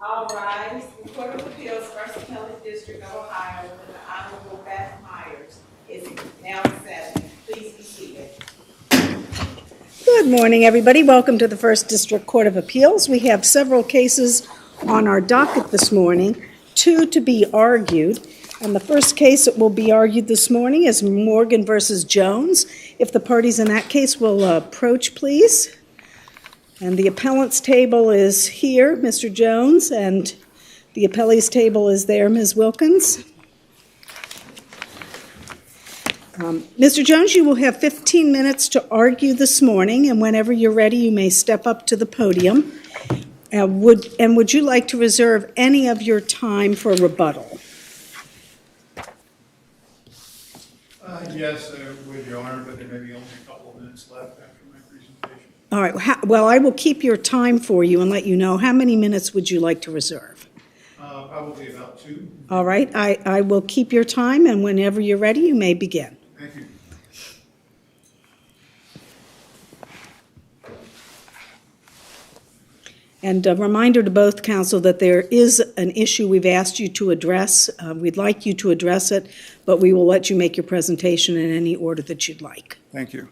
All rise. The Court of Appeals, First Appellate District of Ohio, with the Honorable Beth Myers, is now in session. Please be seated. Good morning, everybody. Welcome to the First District Court of Appeals. We have several cases on our docket this morning, two to be argued. And the first case that will be argued this morning is Morgan versus Jones. If the parties in that case will approach, please. And the appellant's table is here, Mr. Jones, and the appellee's table is there, Ms. Wilkins. Mr. Jones, you will have 15 minutes to argue this morning, and whenever you're ready, you may step up to the podium. Would you like to reserve any of your time for rebuttal? Yes, I would, Your Honor, but there may be only a couple of minutes left after my presentation. All right. Well, I will keep your time for you and let you know. How many minutes would you like to reserve? Probably about 2. All right. I will keep your time, and whenever you're ready, you may begin. Thank you. And a reminder to both counsel that there is an issue we've asked you to address. We'd like you to address it, but we will let you make your presentation in any order that you'd like. Thank you.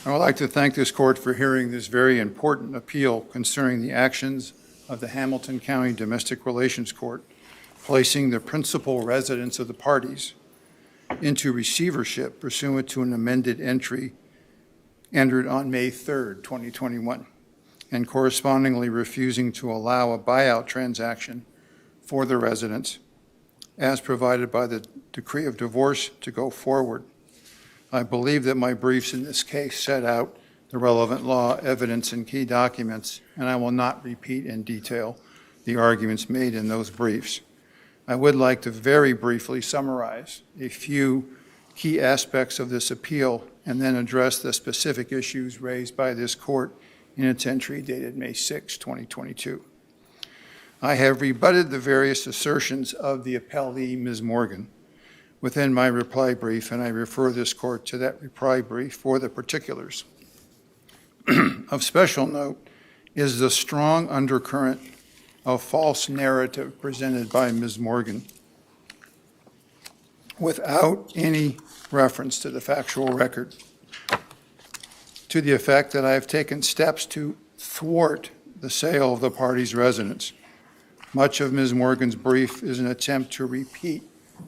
I would like to thank this court for hearing this very important appeal concerning the actions of the Hamilton County Domestic Relations Court, placing the principal residence of the parties into receivership pursuant to an amended entry entered on May 3rd, 2021, and correspondingly refusing to allow a buyout transaction for the residents as provided by the decree of divorce to go forward. I believe that my briefs in this case set out the relevant law, evidence, and key documents, and I will not repeat in detail the arguments made in those briefs. I would like to very briefly summarize a few key aspects of this appeal and then address the specific issues raised by this court in its entry dated May 6, 2022. I have rebutted the various assertions of the appellee, Ms. Morgan, within my reply brief, and I refer this court to that reply brief for the particulars. Of special note is the strong undercurrent of false narrative presented by Ms. Morgan without any reference to the factual record, to the effect that I have taken steps to thwart the sale of the party's residence. Much of Ms. Morgan's brief is an attempt to repeat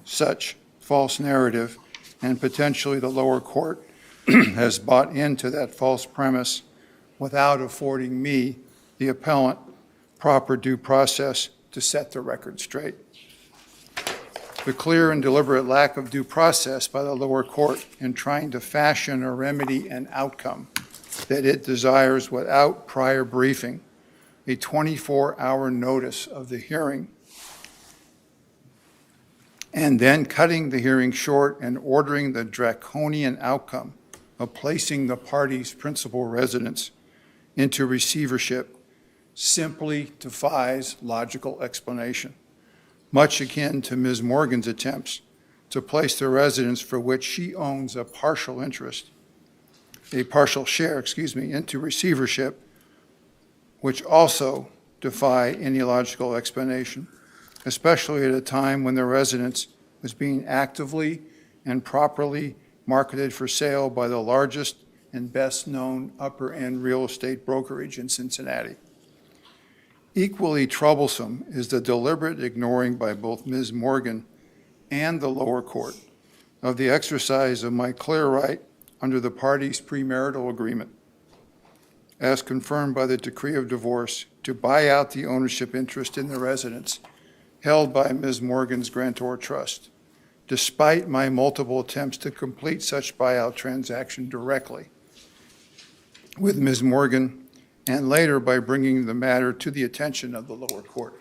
such false narrative, and potentially the lower court has bought into that false premise without affording me, the appellant, proper due process to set the record straight. The clear and deliberate lack of due process by the lower court in trying to fashion a remedy and outcome that it desires without prior briefing, a 24-hour notice of the hearing, and then cutting the hearing short and ordering the draconian outcome of placing the party's principal residence into receivership simply defies logical explanation, much akin to Ms. Morgan's attempts to place the residence for which she owns a partial share, into receivership, which also defy any logical explanation, especially at a time when the residence was being actively and properly marketed for sale by the largest and best-known upper-end real estate brokerage in Cincinnati. Equally troublesome is the deliberate ignoring by both Ms. Morgan and the lower court of the exercise of my clear right under the party's premarital agreement, as confirmed by the decree of divorce, to buy out the ownership interest in the residence held by Ms. Morgan's grantor trust, despite my multiple attempts to complete such buyout transaction directly with Ms. Morgan, and later by bringing the matter to the attention of the lower court.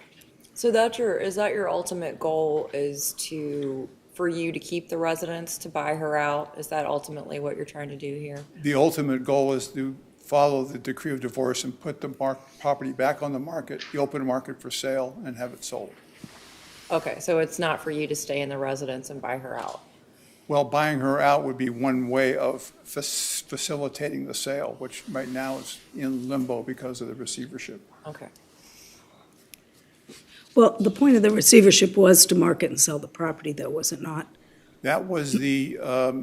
So is that your ultimate goal, is for you to keep the residence, to buy her out? Is that ultimately what you're trying to do here? The ultimate goal is to follow the decree of divorce and put the property back on the market, the open market for sale, and have it sold. Okay, so it's not for you to stay in the residence and buy her out? Well, buying her out would be one way of facilitating the sale, which right now is in limbo because of the receivership. Okay. Well, the point of the receivership was to market and sell the property, though, was it not? That was the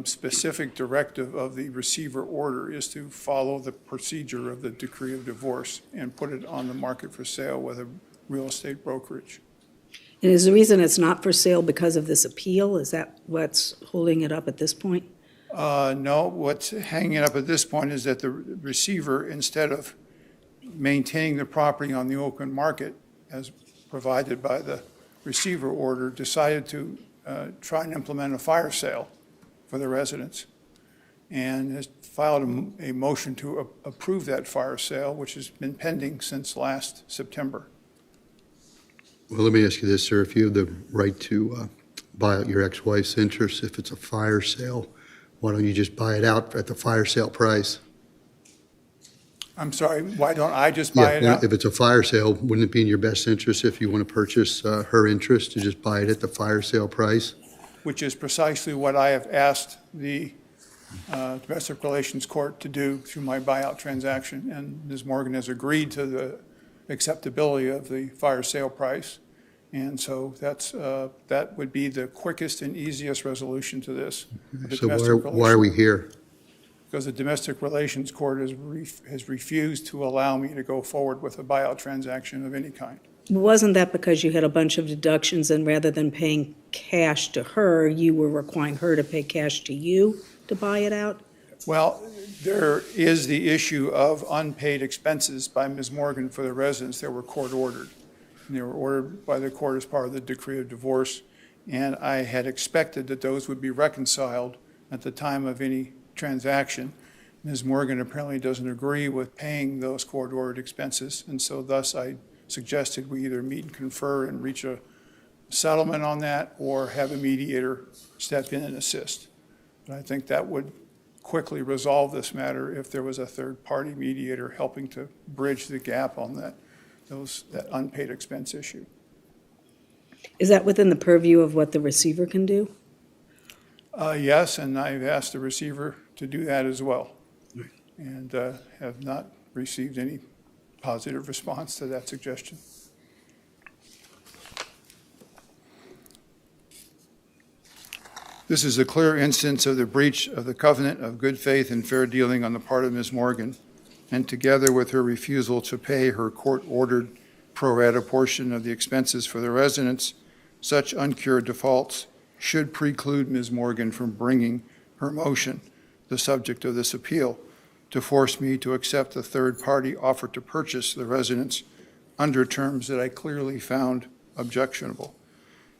specific directive of the receiver order, is to follow the procedure of the decree of divorce and put it on the market for sale with a real estate brokerage. And is the reason it's not for sale because of this appeal? Is that what's holding it up at this point? No, what's hanging it up at this point is that the receiver, instead of maintaining the property on the open market as provided by the receiver order, decided to try and implement a fire sale for the residents, and has filed a motion to approve that fire sale, which has been pending since last September. Well, let me ask you this, sir. If you have the right to buy out your ex-wife's interest, if it's a fire sale, why don't you just buy it out at the fire sale price? I'm sorry, why don't I just buy it out? If it's a fire sale, wouldn't it be in your best interest if you want to purchase her interest to just buy it at the fire sale price? Which is precisely what I have asked the Domestic Relations Court to do through my buyout transaction. And Ms. Morgan has agreed to the acceptability of the fire sale price. And so that would be the quickest and easiest resolution to this. So why are we here? Because the Domestic Relations Court has refused to allow me to go forward with a buyout transaction of any kind. Wasn't that because you had a bunch of deductions, and rather than paying cash to her, you were requiring her to pay cash to you to buy it out? Well, there is the issue of unpaid expenses by Ms. Morgan for the residents that were court-ordered. And they were ordered by the court as part of the decree of divorce, and I had expected that those would be reconciled at the time of any transaction. Ms. Morgan apparently doesn't agree with paying those court-ordered expenses, and so thus I suggested we either meet and confer and reach a settlement on that, or have a mediator step in and assist. And I think that would quickly resolve this matter if there was a third-party mediator helping to bridge the gap on that unpaid expense issue. Is that within the purview of what the receiver can do? Yes, and I've asked the receiver to do that as well, and have not received any positive response to that suggestion. This is a clear instance of the breach of the covenant of good faith and fair dealing on the part of Ms. Morgan, and together with her refusal to pay her court-ordered pro rata portion of the expenses for the residents, such uncured defaults should preclude Ms. Morgan from bringing her motion, the subject of this appeal, to force me to accept the third-party offer to purchase the residence under terms that I clearly found objectionable.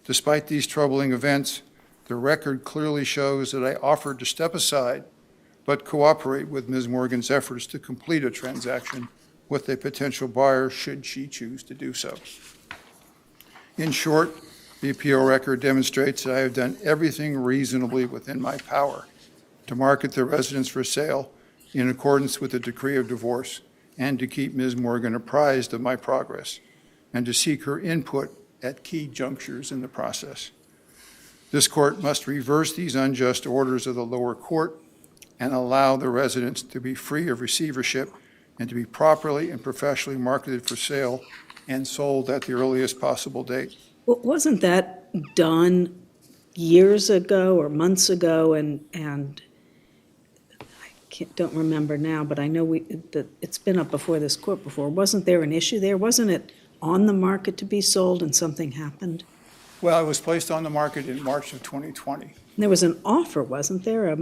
Despite these troubling events, the record clearly shows that I offered to step aside but cooperate with Ms. Morgan's efforts to complete a transaction with a potential buyer should she choose to do so. In short, the appeal record demonstrates that I have done everything reasonably within my power to market the residence for sale in accordance with the decree of divorce, and to keep Ms. Morgan apprised of my progress, and to seek her input at key junctures in the process. This court must reverse these unjust orders of the lower court and allow the residents to be free of receivership and to be properly and professionally marketed for sale and sold at the earliest possible date. Well, wasn't that done years ago or months ago, and don't remember now, but I know that it's been up before this court before. Wasn't there an issue there? Wasn't it on the market to be sold and something happened? Well, it was placed on the market in March of 2020. There was an offer, wasn't there, at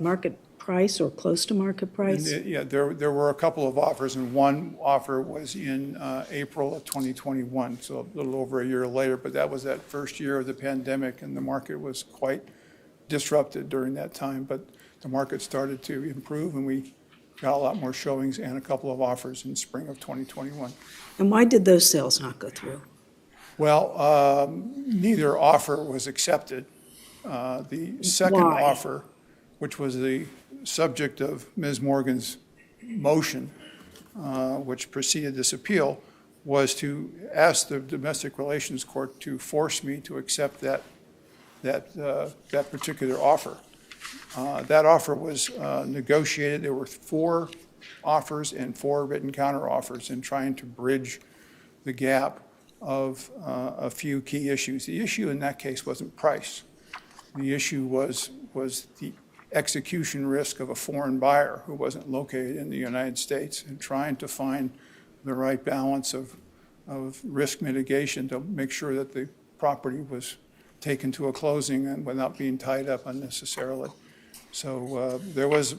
market price or close to market price? Yeah, there were a couple of offers, and one offer was in April of 2021, so a little over a year later, but that was that first year of the pandemic, and the market was quite disrupted during that time, but the market started to improve, and we got a lot more showings and a couple of offers in spring of 2021. And why did those sales not go through? Well, neither offer was accepted. The second Why? offer, which was the subject of Ms. Morgan's motion, which preceded this appeal, was to ask the Domestic Relations Court to force me to accept that particular offer. That offer was negotiated. There were 4 offers and 4 written counteroffers in trying to bridge the gap of a few key issues. The issue in that case wasn't price. The issue was the execution risk of a foreign buyer who wasn't located in the United States, and trying to find the right balance of risk mitigation to make sure that the property was taken to a closing and without being tied up unnecessarily. So there was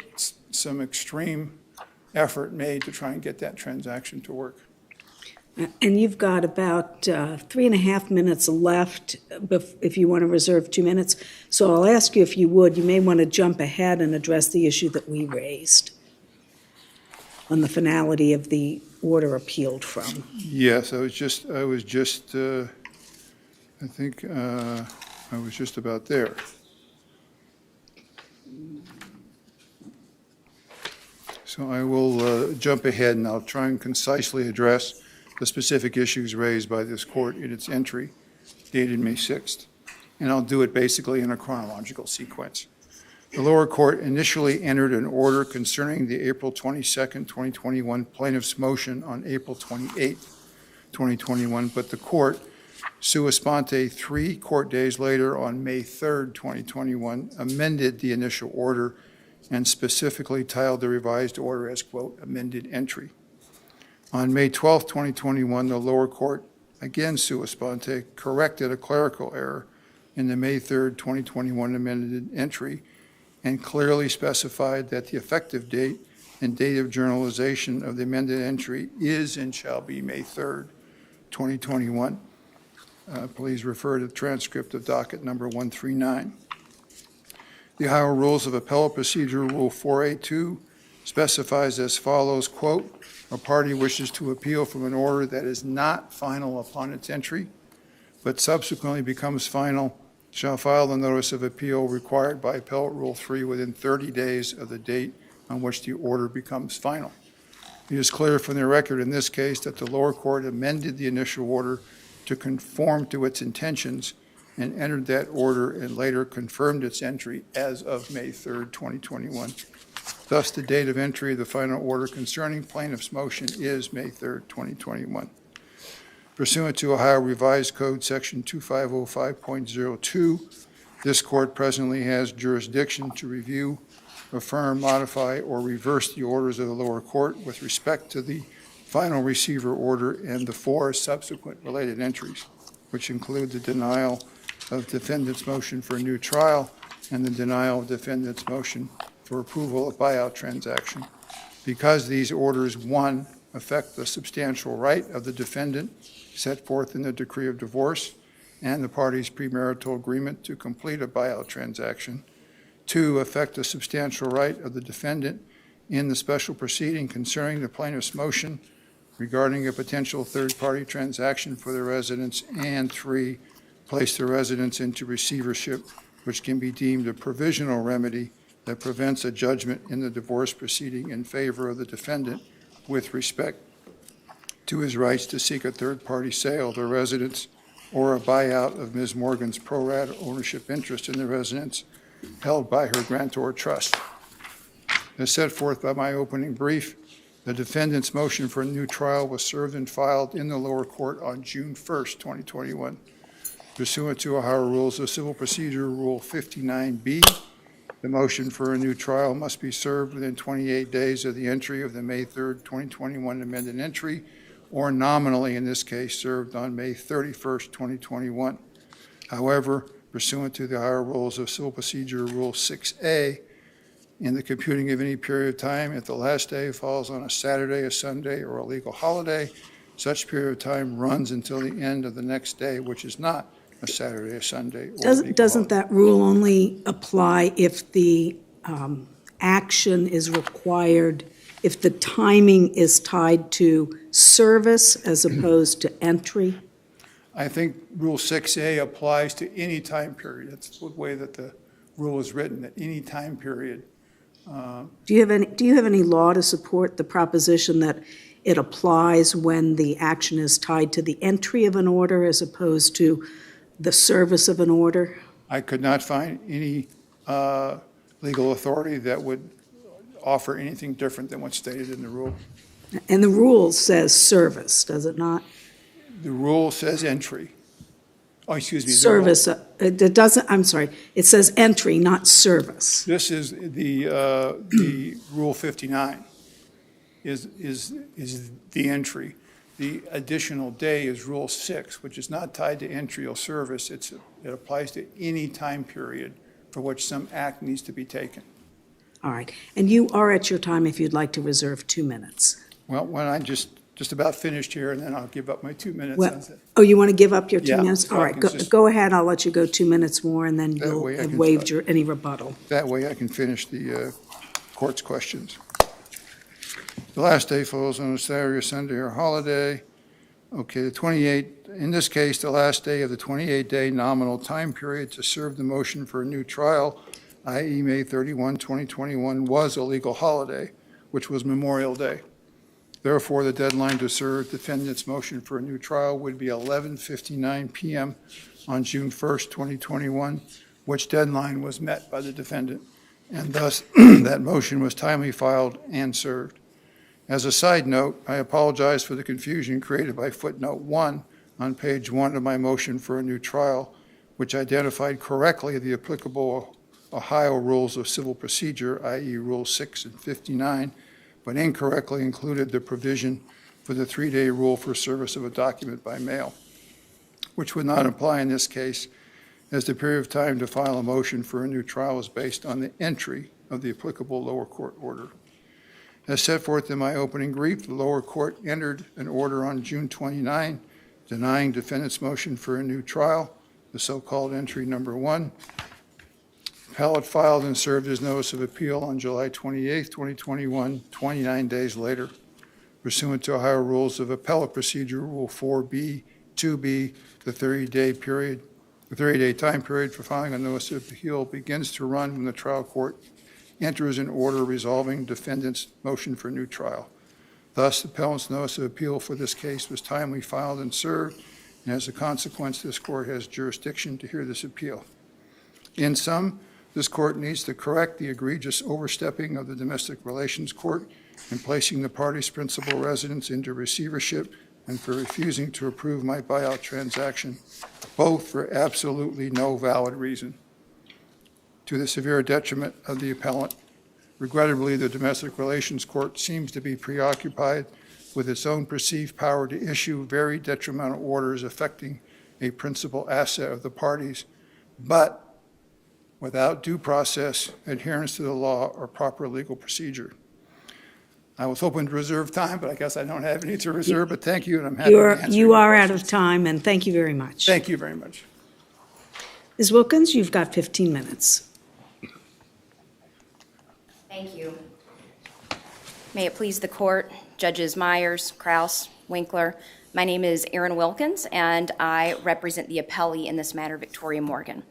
some extreme effort made to try and get that transaction to work. And you've got about 3.5 minutes left if you want to reserve 2 minutes. So I'll ask you if you would, you may want to jump ahead and address the issue that we raised on the finality of the order appealed from. Yes, I was just about there. So I will jump ahead, and I'll try and concisely address the specific issues raised by this court in its entry dated May 6th. And I'll do it basically in a chronological sequence. The lower court initially entered an order concerning the April 22nd, 2021 plaintiff's motion on April 28th, 2021, but the court, sua sponte 3 court days later on May 3rd, 2021, amended the initial order and specifically titled the revised order as, quote, amended entry. On May 12th, 2021, the lower court, again sua sponte, corrected a clerical error in the May 3rd, 2021 amended entry and clearly specified that the effective date and date of journalization of the amended entry is and shall be May 3rd, 2021. Please refer to the transcript of docket number 139. The Ohio Rules of Appellate Procedure Rule 4A2 specifies as follows, quote, a party wishes to appeal from an order that is not final upon its entry, but subsequently becomes final, shall file the notice of appeal required by Appellate Rule 3 within 30 days of the date on which the order becomes final. It is clear from the record in this case that the lower court amended the initial order to conform to its intentions and entered that order and later confirmed its entry as of May 3rd, 2021. Thus, the date of entry of the final order concerning plaintiff's motion is May 3rd, 2021. Pursuant to Ohio Revised Code Section 2505.02, this court presently has jurisdiction to review, affirm, modify, or reverse the orders of the lower court with respect to the final receiver order and the 4 subsequent related entries, which include the denial of defendant's motion for a new trial and the denial of defendant's motion for approval of buyout transaction. Because these orders, 1, affect the substantial right of the defendant set forth in the decree of divorce and the parties' premarital agreement to complete a buyout transaction. 2, affect the substantial right of the defendant in the special proceeding concerning the plaintiff's motion regarding a potential third-party transaction for the residents. And 3, place the residents into receivership, which can be deemed a provisional remedy that prevents a judgment in the divorce proceeding in favor of the defendant with respect to his rights to seek a third-party sale of the residence or a buyout of Ms. Morgan's pro rata ownership interest in the residence held by her grantor trust. As set forth by my opening brief, the defendant's motion for a new trial was served and filed in the lower court on June 1st, 2021. Pursuant to Ohio Rules of Civil Procedure Rule 59B, the motion for a new trial must be served within 28 days of the entry of the May 3rd, 2021 amended entry, or nominally in this case served on May 31st, 2021. However, pursuant to the Ohio Rules of Civil Procedure Rule 6A, in the computing of any period of time, if the last day falls on a Saturday, a Sunday, or a legal holiday, such period of time runs until the end of the next day, which is not a Saturday, a Sunday, or a legal Doesn't holiday. that rule only apply if the action is required, if the timing is tied to service as opposed to entry? I think Rule 6A applies to any time period. That's the way that the rule is written, at any time period. Do you have any law to support the proposition that it applies when the action is tied to the entry of an order as opposed to the service of an order? I could not find any legal authority that would offer anything different than what's stated in the rule. And the rule says service, does it not? The rule says entry. Oh, excuse me. the rule- Service, it doesn't, I'm sorry, it says entry, not service. This is the Rule 59 is the entry. The additional day is Rule 6, which is not tied to entry or service. It applies to any time period for which some act needs to be taken. All right, and you are at your time if you'd like to reserve 2 minutes. Well, when I just about finished here, and then I'll give up my 2 minutes. Well, That's it. oh, you want to give up your 2 Yeah, minutes? so All I right, can go, just- go ahead, I'll let you go 2 minutes more, and then That you'll way I have can waived start. any rebuttal. That way I can finish the court's questions. The last day falls on a Saturday or Sunday or holiday. Okay, the 28, in this case, the last day of the 28-day nominal time period to serve the motion for a new trial, i.e. May 31, 2021, was a legal holiday, which was Memorial Day. Therefore, the deadline to serve defendant's motion for a new trial would be 11:59 p.m. on June 1st, 2021, which deadline was met by the defendant, and thus that motion was timely filed and served. As a side note, I apologize for the confusion created by footnote 1 on page 1 of my motion for a new trial, which identified correctly the applicable Ohio rules of civil procedure, i.e. Rule 6 and 59, but incorrectly included the provision for the 3-day rule for service of a document by mail, which would not apply in this case, as the period of time to file a motion for a new trial is based on the entry of the applicable lower court order. As set forth in my opening brief, the lower court entered an order on June 29 denying defendant's motion for a new trial, the so-called entry number 1. Appellate filed and served his notice of appeal on July 28, 2021, 29 days later, pursuant to Ohio Rules of Appellate Procedure, Rule 4B, 2B, the 30-day time period for filing a notice of appeal begins to run when the trial court enters an order resolving defendant's motion for new trial. Thus, the appellant's notice of appeal for this case was timely filed and served, and as a consequence, this court has jurisdiction to hear this appeal. In sum, this court needs to correct the egregious overstepping of the Domestic Relations Court in placing the party's principal residence into receivership and for refusing to approve my buyout transaction, both for absolutely no valid reason. To the severe detriment of the appellant, regrettably, the Domestic Relations Court seems to be preoccupied with its own perceived power to issue very detrimental orders affecting a principal asset of the parties, but without due process, adherence to the law, or proper legal procedure. I was hoping to reserve time, but I guess I don't have any to reserve, but thank you, and I'm happy to answer You any are out questions. of time, and thank you very much. Thank you very much. Ms. Wilkins, you've got 15 minutes. Thank you. May it please the court, Judges Myers, Kraus, Winkler. My name is Erin Wilkins, and I represent the appellee in this matter, Victoria Morgan.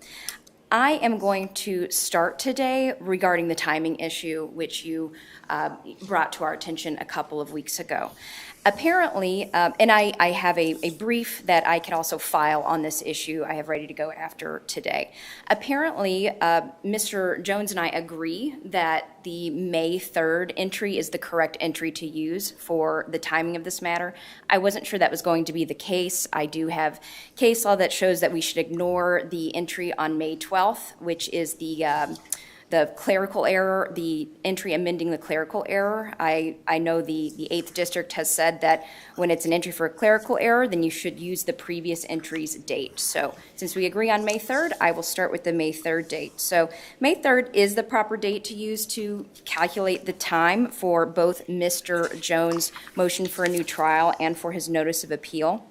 I am going to start today regarding the timing issue, which you brought to our attention a couple of weeks ago. Apparently, and I have a brief that I can also file on this issue I have ready to go after today. Apparently, Mr. Jones and I agree that the May 3rd entry is the correct entry to use for the timing of this matter. I wasn't sure that was going to be the case. I do have case law that shows that we should ignore the entry on May 12th, which is the clerical error, the entry amending the clerical error. I know the 8th District has said that when it's an entry for a clerical error, then you should use the previous entry's date. So since we agree on May 3rd, I will start with the May 3rd date. So May 3rd is the proper date to use to calculate the time for both Mr. Jones' motion for a new trial and for his notice of appeal.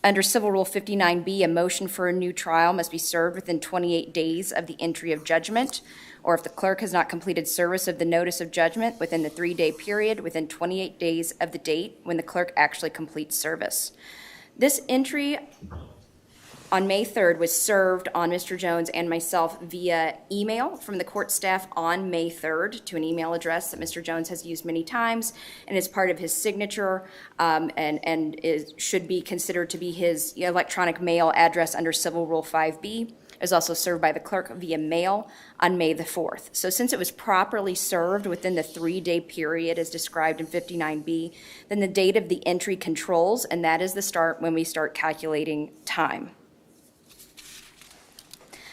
Under Civil Rule 59B, a motion for a new trial must be served within 28 days of the entry of judgment, or if the clerk has not completed service of the notice of judgment within the 3-day period, within 28 days of the date when the clerk actually completes service. This entry on May 3rd was served on Mr. Jones and myself via email from the court staff on May 3rd to an email address that Mr. Jones has used many times and is part of his signature should be considered to be his electronic mail address under Civil Rule 5B. It was also served by the clerk via mail on May the 4th. So since it was properly served within the 3-day period as described in 59B, then the date of the entry controls, and that is the start when we start calculating time.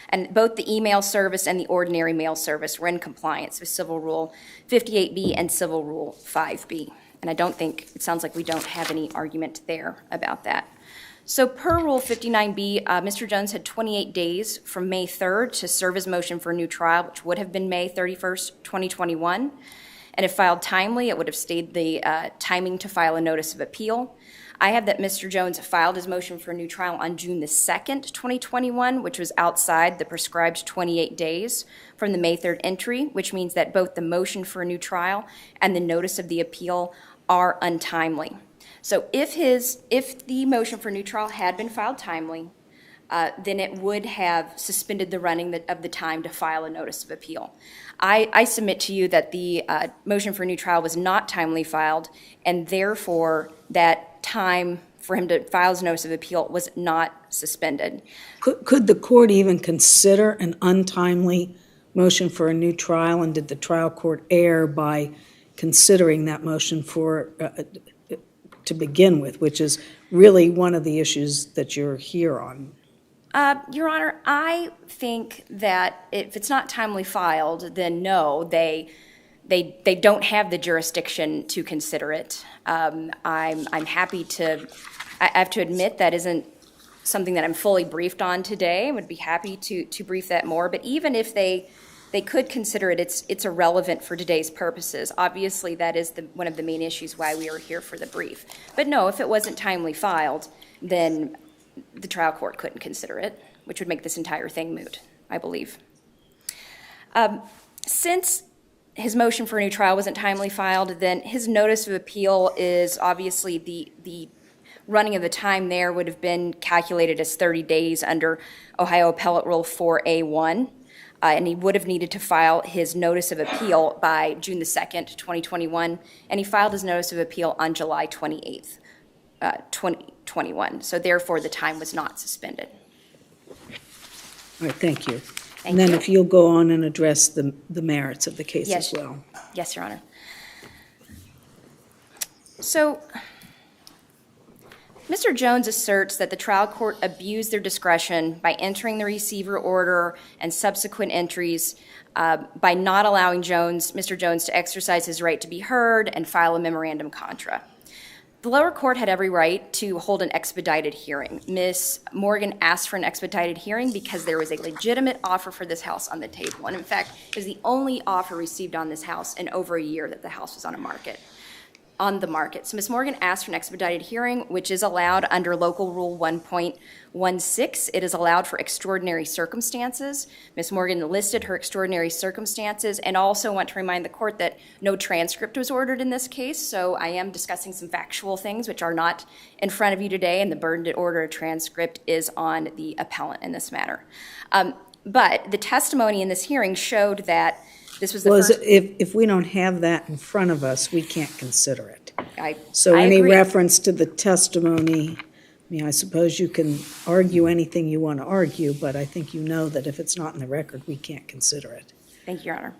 And both the email service and the ordinary mail service were in compliance with Civil Rule 58B and Civil Rule 5B. And I don't think, it sounds like we don't have any argument there about that. So per Rule 59B, Mr. Jones had 28 days from May 3rd to serve his motion for a new trial, which would have been May 31st, 2021. And if filed timely, it would have stayed the timing to file a notice of appeal. I have that Mr. Jones filed his motion for a new trial on June the 2nd, 2021, which was outside the prescribed 28 days from the May 3rd entry, which means that both the motion for a new trial and the notice of the appeal are untimely. So if the motion for a new trial had been filed timely, then it would have suspended the running of the time to file a notice of appeal. I submit to you that the motion for a new trial was not timely filed, and therefore that time for him to file his notice of appeal was not suspended. Could the court even consider an untimely motion for a new trial, and did the trial court err by considering that motion for to begin with, which is really one of the issues that you're here on? Your Honor, I think that if it's not timely filed, then no, they don't have the jurisdiction to consider it. I'm happy to, I have to admit that isn't something that I'm fully briefed on today. I would be happy to brief that more, but even if they could consider it, it's irrelevant for today's purposes. Obviously, that is one of the main issues why we are here for the brief. But no, if it wasn't timely filed, then the trial court couldn't consider it, which would make this entire thing moot, I believe. Since his motion for a new trial wasn't timely filed, then his notice of appeal is obviously the running of the time there would have been calculated as 30 days under Ohio Appellate Rule 4A1. And he would have needed to file his notice of appeal by June the 2nd, 2021, and he filed his notice of appeal on July 28th, 2021. So therefore, the time was not suspended. All right, thank you. Thank And then you. if you'll go on and address the merits of the case Yes. as well. Yes, Your Honor. So, Mr. Jones asserts that the trial court abused their discretion by entering the receiver order and subsequent entries by not allowing Mr. Jones to exercise his right to be heard and file a memorandum contra. The lower court had every right to hold an expedited hearing. Ms. Morgan asked for an expedited hearing because there was a legitimate offer for this house on the table. And in fact, it was the only offer received on this house in over a year that the house was on the market. So Ms. Morgan asked for an expedited hearing, which is allowed under Local Rule 1.16. It is allowed for extraordinary circumstances. Ms. Morgan listed her extraordinary circumstances, and also want to remind the court that no transcript was ordered in this case, so I am discussing some factual things which are not in front of you today, and the burden to order a transcript is on the appellant in this matter. But the testimony in this hearing showed that this was the Well, first... if we don't have that in front of us, we can't consider it. So I any agree. reference to the testimony, I mean, I suppose you can argue anything you want to argue, but I think you know that if it's not in the record, we can't consider it. Thank you, Your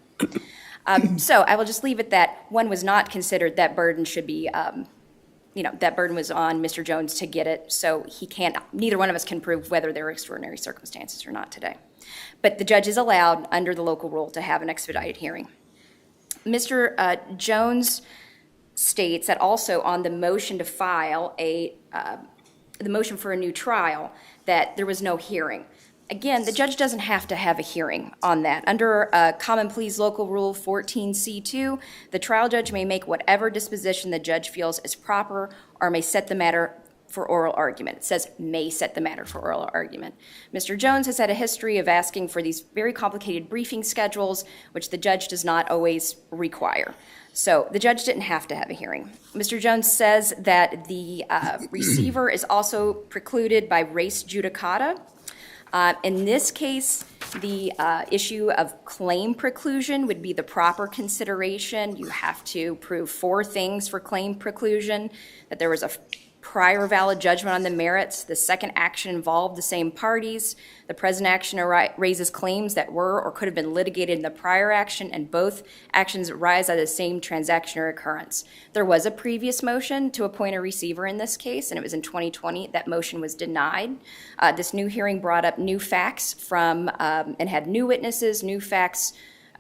Honor. So I will just leave it that one was not considered, that burden should be, that burden was on Mr. Jones to get it, so neither one of us can prove whether there are extraordinary circumstances or not today. But the judge is allowed, under the local rule, to have an expedited hearing. Mr. Jones states that also on the motion to file the motion for a new trial, that there was no hearing. Again, the judge doesn't have to have a hearing on that. Under Common Pleas Local Rule 14C2, the trial judge may make whatever disposition the judge feels is proper or may set the matter for oral argument. It says may set the matter for oral argument. Mr. Jones has had a history of asking for these very complicated briefing schedules, which the judge does not always require. So the judge didn't have to have a hearing. Mr. Jones says that the receiver is also precluded by res judicata. In this case, the issue of claim preclusion would be the proper consideration. You have to prove 4 things for claim preclusion: that there was a prior valid judgment on the merits. The second action involved the same parties. The present action raises claims that were or could have been litigated in the prior action, and both actions arise out of the same transaction or occurrence. There was a previous motion to appoint a receiver in this case, and it was in 2020. That motion was denied. This new hearing brought up new facts and had new witnesses, new facts,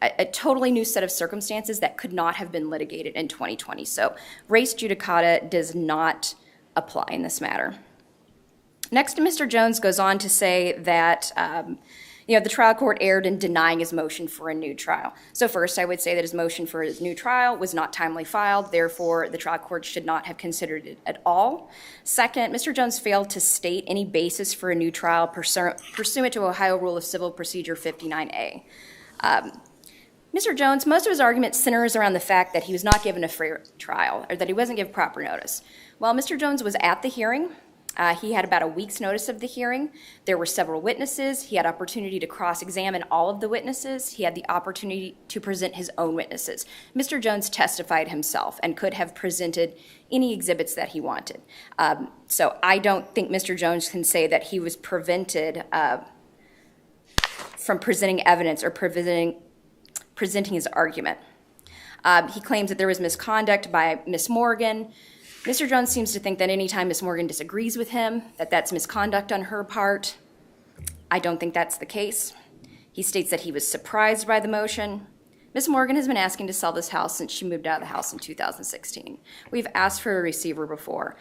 a totally new set of circumstances that could not have been litigated in 2020. So res judicata does not apply in this matter. Next, Mr. Jones goes on to say that the trial court erred in denying his motion for a new trial. So first, I would say that his motion for his new trial was not timely filed. Therefore, the trial court should not have considered it at all. Second, Mr. Jones failed to state any basis for a new trial pursuant to Ohio Rule of Civil Procedure 59A. Mr. Jones, most of his argument centers around the fact that he was not given a fair trial, or that he wasn't given proper notice. While Mr. Jones was at the hearing, he had about a week's notice of the hearing. There were several witnesses. He had opportunity to cross-examine all of the witnesses. He had the opportunity to present his own witnesses. Mr. Jones testified himself and could have presented any exhibits that he wanted. So I don't think Mr. Jones can say that he was prevented from presenting evidence or presenting his argument. He claims that there was misconduct by Ms. Morgan. Mr. Jones seems to think that anytime Ms. Morgan disagrees with him, that that's misconduct on her part. I don't think that's the case. He states that he was surprised by the motion. Ms. Morgan has been asking to sell this house since she moved out of the house in 2016. We've asked for a receiver before.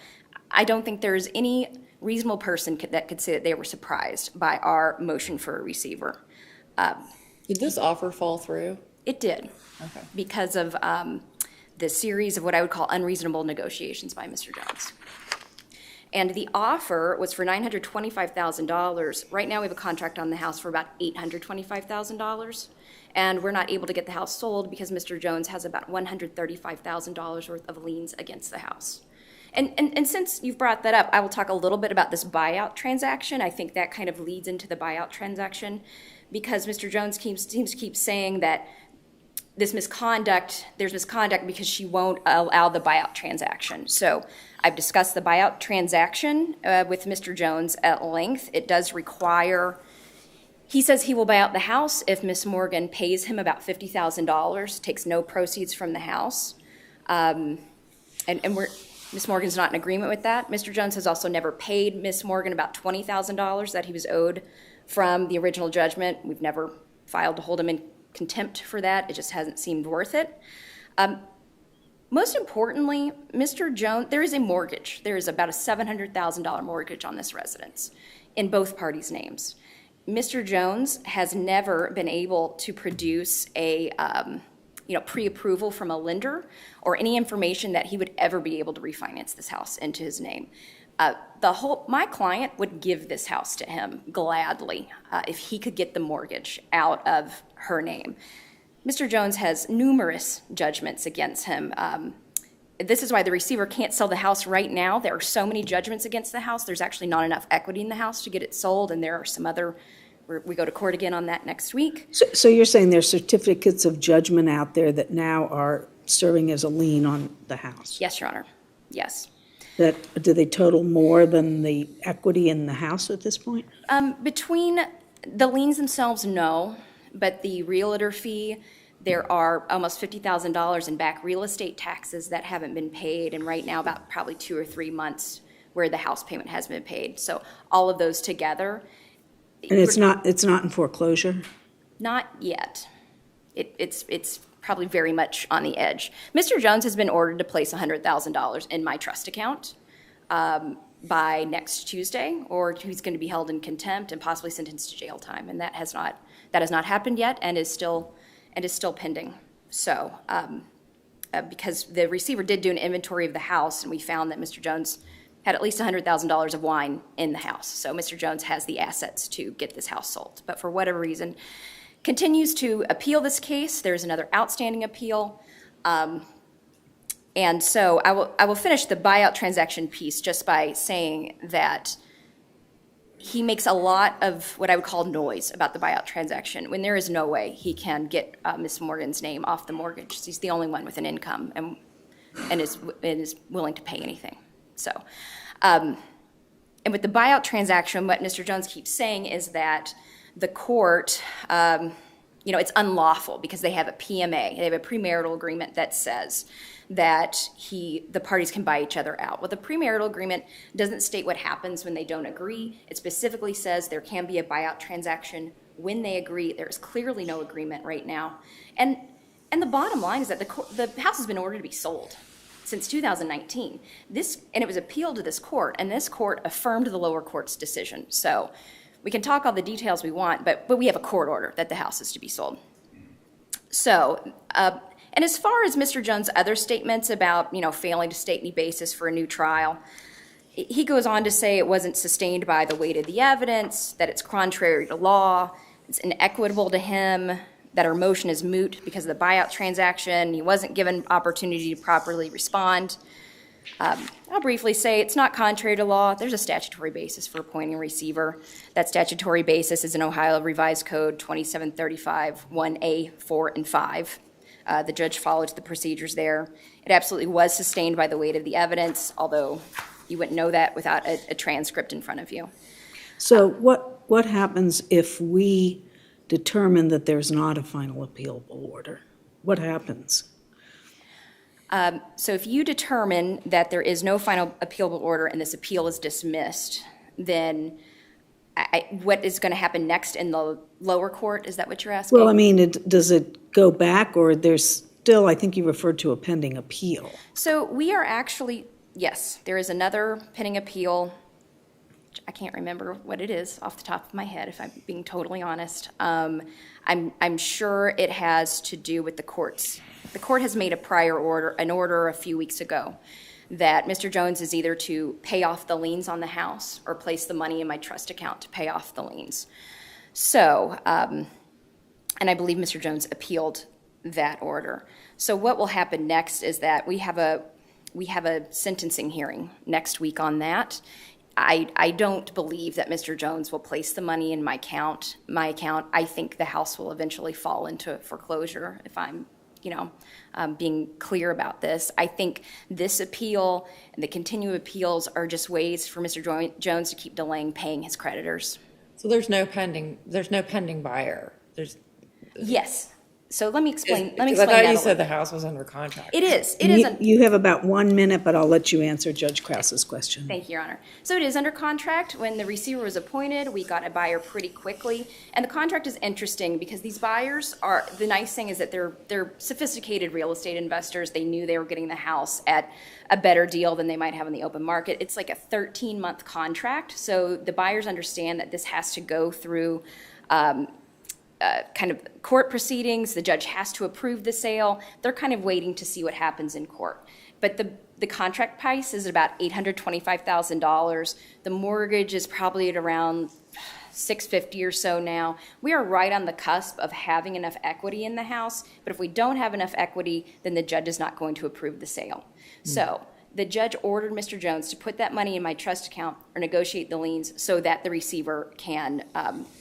I don't think there's any reasonable person that could say that they were surprised by our motion for a receiver. Did this offer fall through? It did, Okay. because of the series of what I would call unreasonable negotiations by Mr. Jones. And the offer was for $925,000. Right now, we have a contract on the house for about $825,000. And we're not able to get the house sold because Mr. Jones has about $135,000 worth of liens against the house. And since you've brought that up, I will talk a little bit about this buyout transaction. I think that kind of leads into the buyout transaction, because Mr. Jones seems to keep saying that there's misconduct because she won't allow the buyout transaction. So I've discussed the buyout transaction with Mr. Jones at length. It does require, he says he will buy out the house if Ms. Morgan pays him about $50,000, takes no proceeds from the house. And Ms. Morgan's not in agreement with that. Mr. Jones has also never paid Ms. Morgan about $20,000 that he was owed from the original judgment. We've never filed to hold him in contempt for that. It just hasn't seemed worth it. Most importantly, Mr. Jones, there is a mortgage. There is about a $700,000 mortgage on this residence in both parties' names. Mr. Jones has never been able to produce a pre-approval from a lender or any information that he would ever be able to refinance this house into his name. My client would give this house to him gladly if he could get the mortgage out of her name. Mr. Jones has numerous judgments against him. This is why the receiver can't sell the house right now. There are so many judgments against the house. There's actually not enough equity in the house to get it sold, and there are some other, we go to court again on that next week. So you're saying there's certificates of judgment out there that now are serving as a lien on the house? Yes, Your Honor. Yes. Do they total more than the equity in the house at this point? Between the liens themselves, no, but the realtor fee, there are almost $50,000 in back real estate taxes that haven't been paid, and right now about probably 2 or 3 months where the house payment has been paid. So all of those together. And it's not in foreclosure? Not yet. It's probably very much on the edge. Mr. Jones has been ordered to place $100,000 in my trust account by next Tuesday, or he's going to be held in contempt and possibly sentenced to jail time. And that has not happened yet, and is still pending. So because the receiver did do an inventory of the house, and we found that Mr. Jones had at least $100,000 of wine in the house. So Mr. Jones has the assets to get this house sold. But for whatever reason, continues to appeal this case. There's another outstanding appeal. And so I will finish the buyout transaction piece just by saying that he makes a lot of what I would call noise about the buyout transaction when there is no way he can get Ms. Morgan's name off the mortgage. He's the only one with an income and is willing to pay anything. So And with the buyout transaction, what Mr. Jones keeps saying is that the court, it's unlawful because they have a PMA. They have a premarital agreement that says that the parties can buy each other out. Well, the premarital agreement doesn't state what happens when they don't agree. It specifically says there can be a buyout transaction when they agree. There is clearly no agreement right now. And the bottom line is that the house has been ordered to be sold since 2019. And it was appealed to this court, and this court affirmed the lower court's decision. So we can talk all the details we want, but we have a court order that the house is to be sold. So, and as far as Mr. Jones' other statements about, failing to state any basis for a new trial, he goes on to say it wasn't sustained by the weight of the evidence, that it's contrary to law, it's inequitable to him, that our motion is moot because of the buyout transaction. He wasn't given opportunity to properly respond. I'll briefly say it's not contrary to law. There's a statutory basis for appointing a receiver. That statutory basis is in Ohio Revised Code 2735, 1A, 4, and 5. The judge followed the procedures there. It absolutely was sustained by the weight of the evidence, although you wouldn't know that without a transcript in front of you. So what happens if we determine that there's not a final appealable order? What happens? So if you determine that there is no final appealable order and this appeal is dismissed, then what is going to happen next in the lower court? Is that what you're asking? Well, I mean, does it go back, or there's still, I think you referred to a pending appeal? So we are actually, yes, there is another pending appeal. I can't remember what it is off the top of my head, if I'm being totally honest. I'm sure it has to do with the courts. The court has made an order a few weeks ago that Mr. Jones is either to pay off the liens on the house or place the money in my trust account to pay off the liens. So, and I believe Mr. Jones appealed that order. So what will happen next is that we have a sentencing hearing next week on that. I don't believe that Mr. Jones will place the money in my account. I think the house will eventually fall into foreclosure if I'm, being clear about this. I think this appeal and the continued appeals are just ways for Mr. Jones to keep delaying paying his creditors. So there's no pending buyer. Yes. So let me explain. I thought you said the house was under contract. It is. You have about 1 minute, but I'll let you answer Judge Krause's question. Thank you, Your Honor. So it is under contract. When the receiver was appointed, we got a buyer pretty quickly. And the contract is interesting because these buyers the nice thing is that they're sophisticated real estate investors. They knew they were getting the house at a better deal than they might have in the open market. It's like a 13-month contract. So the buyers understand that this has to go through kind of court proceedings. The judge has to approve the sale. They're kind of waiting to see what happens in court. But the contract price is about $825,000. The mortgage is probably at around $650,000 or so now. We are right on the cusp of having enough equity in the house. But if we don't have enough equity, then the judge is not going to approve the sale. So the judge ordered Mr. Jones to put that money in my trust account or negotiate the liens so that the receiver can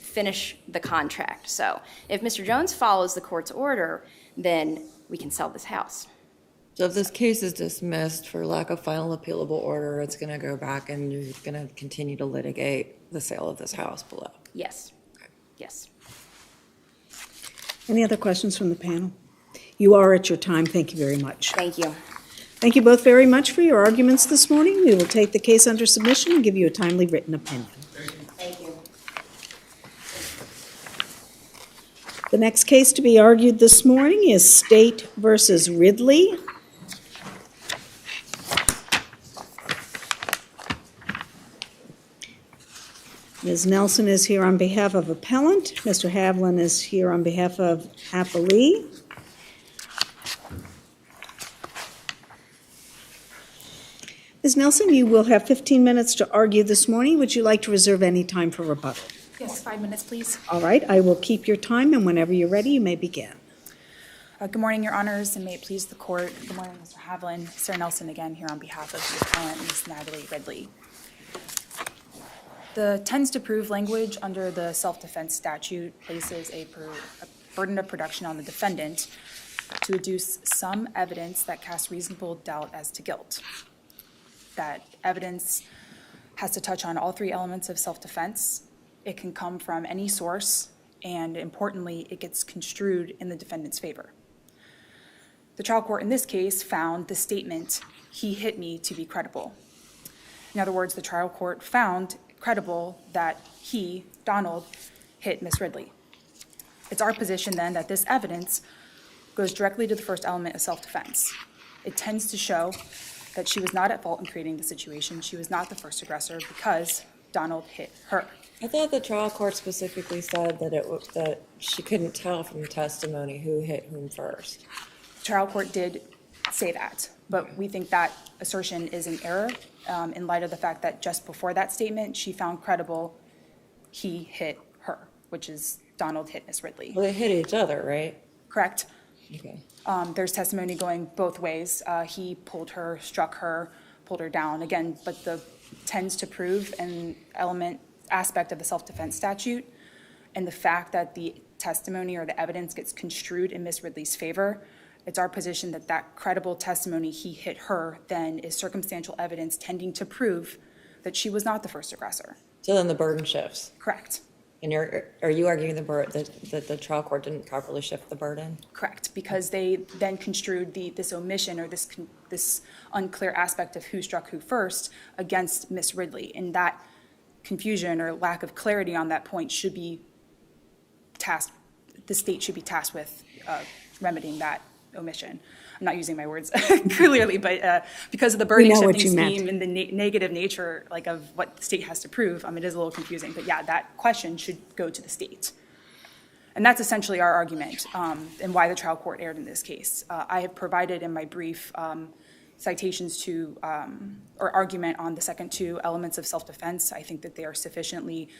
finish the contract. So if Mr. Jones follows the court's order, then we can sell this house. So if this case is dismissed for lack of final appealable order, it's going to go back and you're going to continue to litigate the sale of this house below? Yes. Yes. Any other questions from the panel? You are at your time. Thank you very much. Thank you. Thank you both very much for your arguments this morning. We will take the case under submission and give you a timely written opinion. Thank you. The next case to be argued this morning is State versus Ridley. Ms. Nelson is here on behalf of appellant. Mr. Havlin is here on behalf of appellee. Ms. Nelson, you will have 15 minutes to argue this morning. Would you like to reserve any time for rebuttal? Yes, 5 minutes, please. All right, I will keep your time, and whenever you're ready, you may begin. Good morning, Your Honors, and may it please the Court. Good morning, Mr. Havlin. Sarah Nelson again here on behalf of the appellant, Ms. Natalie Ridley. The tends to prove language under the self-defense statute places a burden of production on the defendant to adduce some evidence that casts reasonable doubt as to guilt. That evidence has to touch on all three elements of self-defense. It can come from any source, and importantly, it gets construed in the defendant's favor. The trial court in this case found the statement, "He hit me," to be credible. In other words, the trial court found credible that he, Donald, hit Ms. Ridley. It's our position then that this evidence goes directly to the first element of self-defense. It tends to show that she was not at fault in creating the situation. She was not the first aggressor because Donald hit her. I thought the trial court specifically said that she couldn't tell from the testimony who hit whom first. The trial court did say that, but we think that assertion is an error in light of the fact that just before that statement, she found credible he hit her, which is Donald hit Ms. Ridley. Well, they hit each other, right? Correct. Okay. There's testimony going both ways. He pulled her, struck her, pulled her down. Again, but the tends to prove an aspect of the self-defense statute, and the fact that the testimony or the evidence gets construed in Ms. Ridley's favor, it's our position that that credible testimony, he hit her, then is circumstantial evidence tending to prove that she was not the first aggressor. So then the burden shifts. Correct. And are you arguing that the trial court didn't properly shift the burden? Correct, because they then construed this omission or this unclear aspect of who struck who first against Ms. Ridley. And that confusion or lack of clarity on that point should be tasked, the state should be tasked with remedying that omission. I'm not using my words clearly, but because of the burden shifting scheme and the negative nature of what the state has to prove, it is a little confusing. But yeah, that question should go to the state. And that's essentially our argument and why the trial court erred in this case. I have provided in my brief citations to or argument on the second two elements of self-defense. I think that they are sufficiently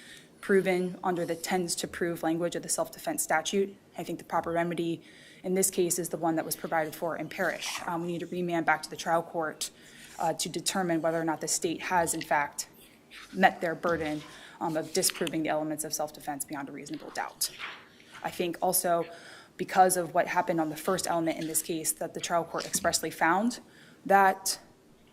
proven under the tends to prove language of the self-defense statute. I think the proper remedy in this case is the one that was provided for in Parrish. We need to remand back to the trial court to determine whether or not the state has in fact met their burden of disproving the elements of self-defense beyond a reasonable doubt. I think also because of what happened on the first element in this case, that the trial court expressly found that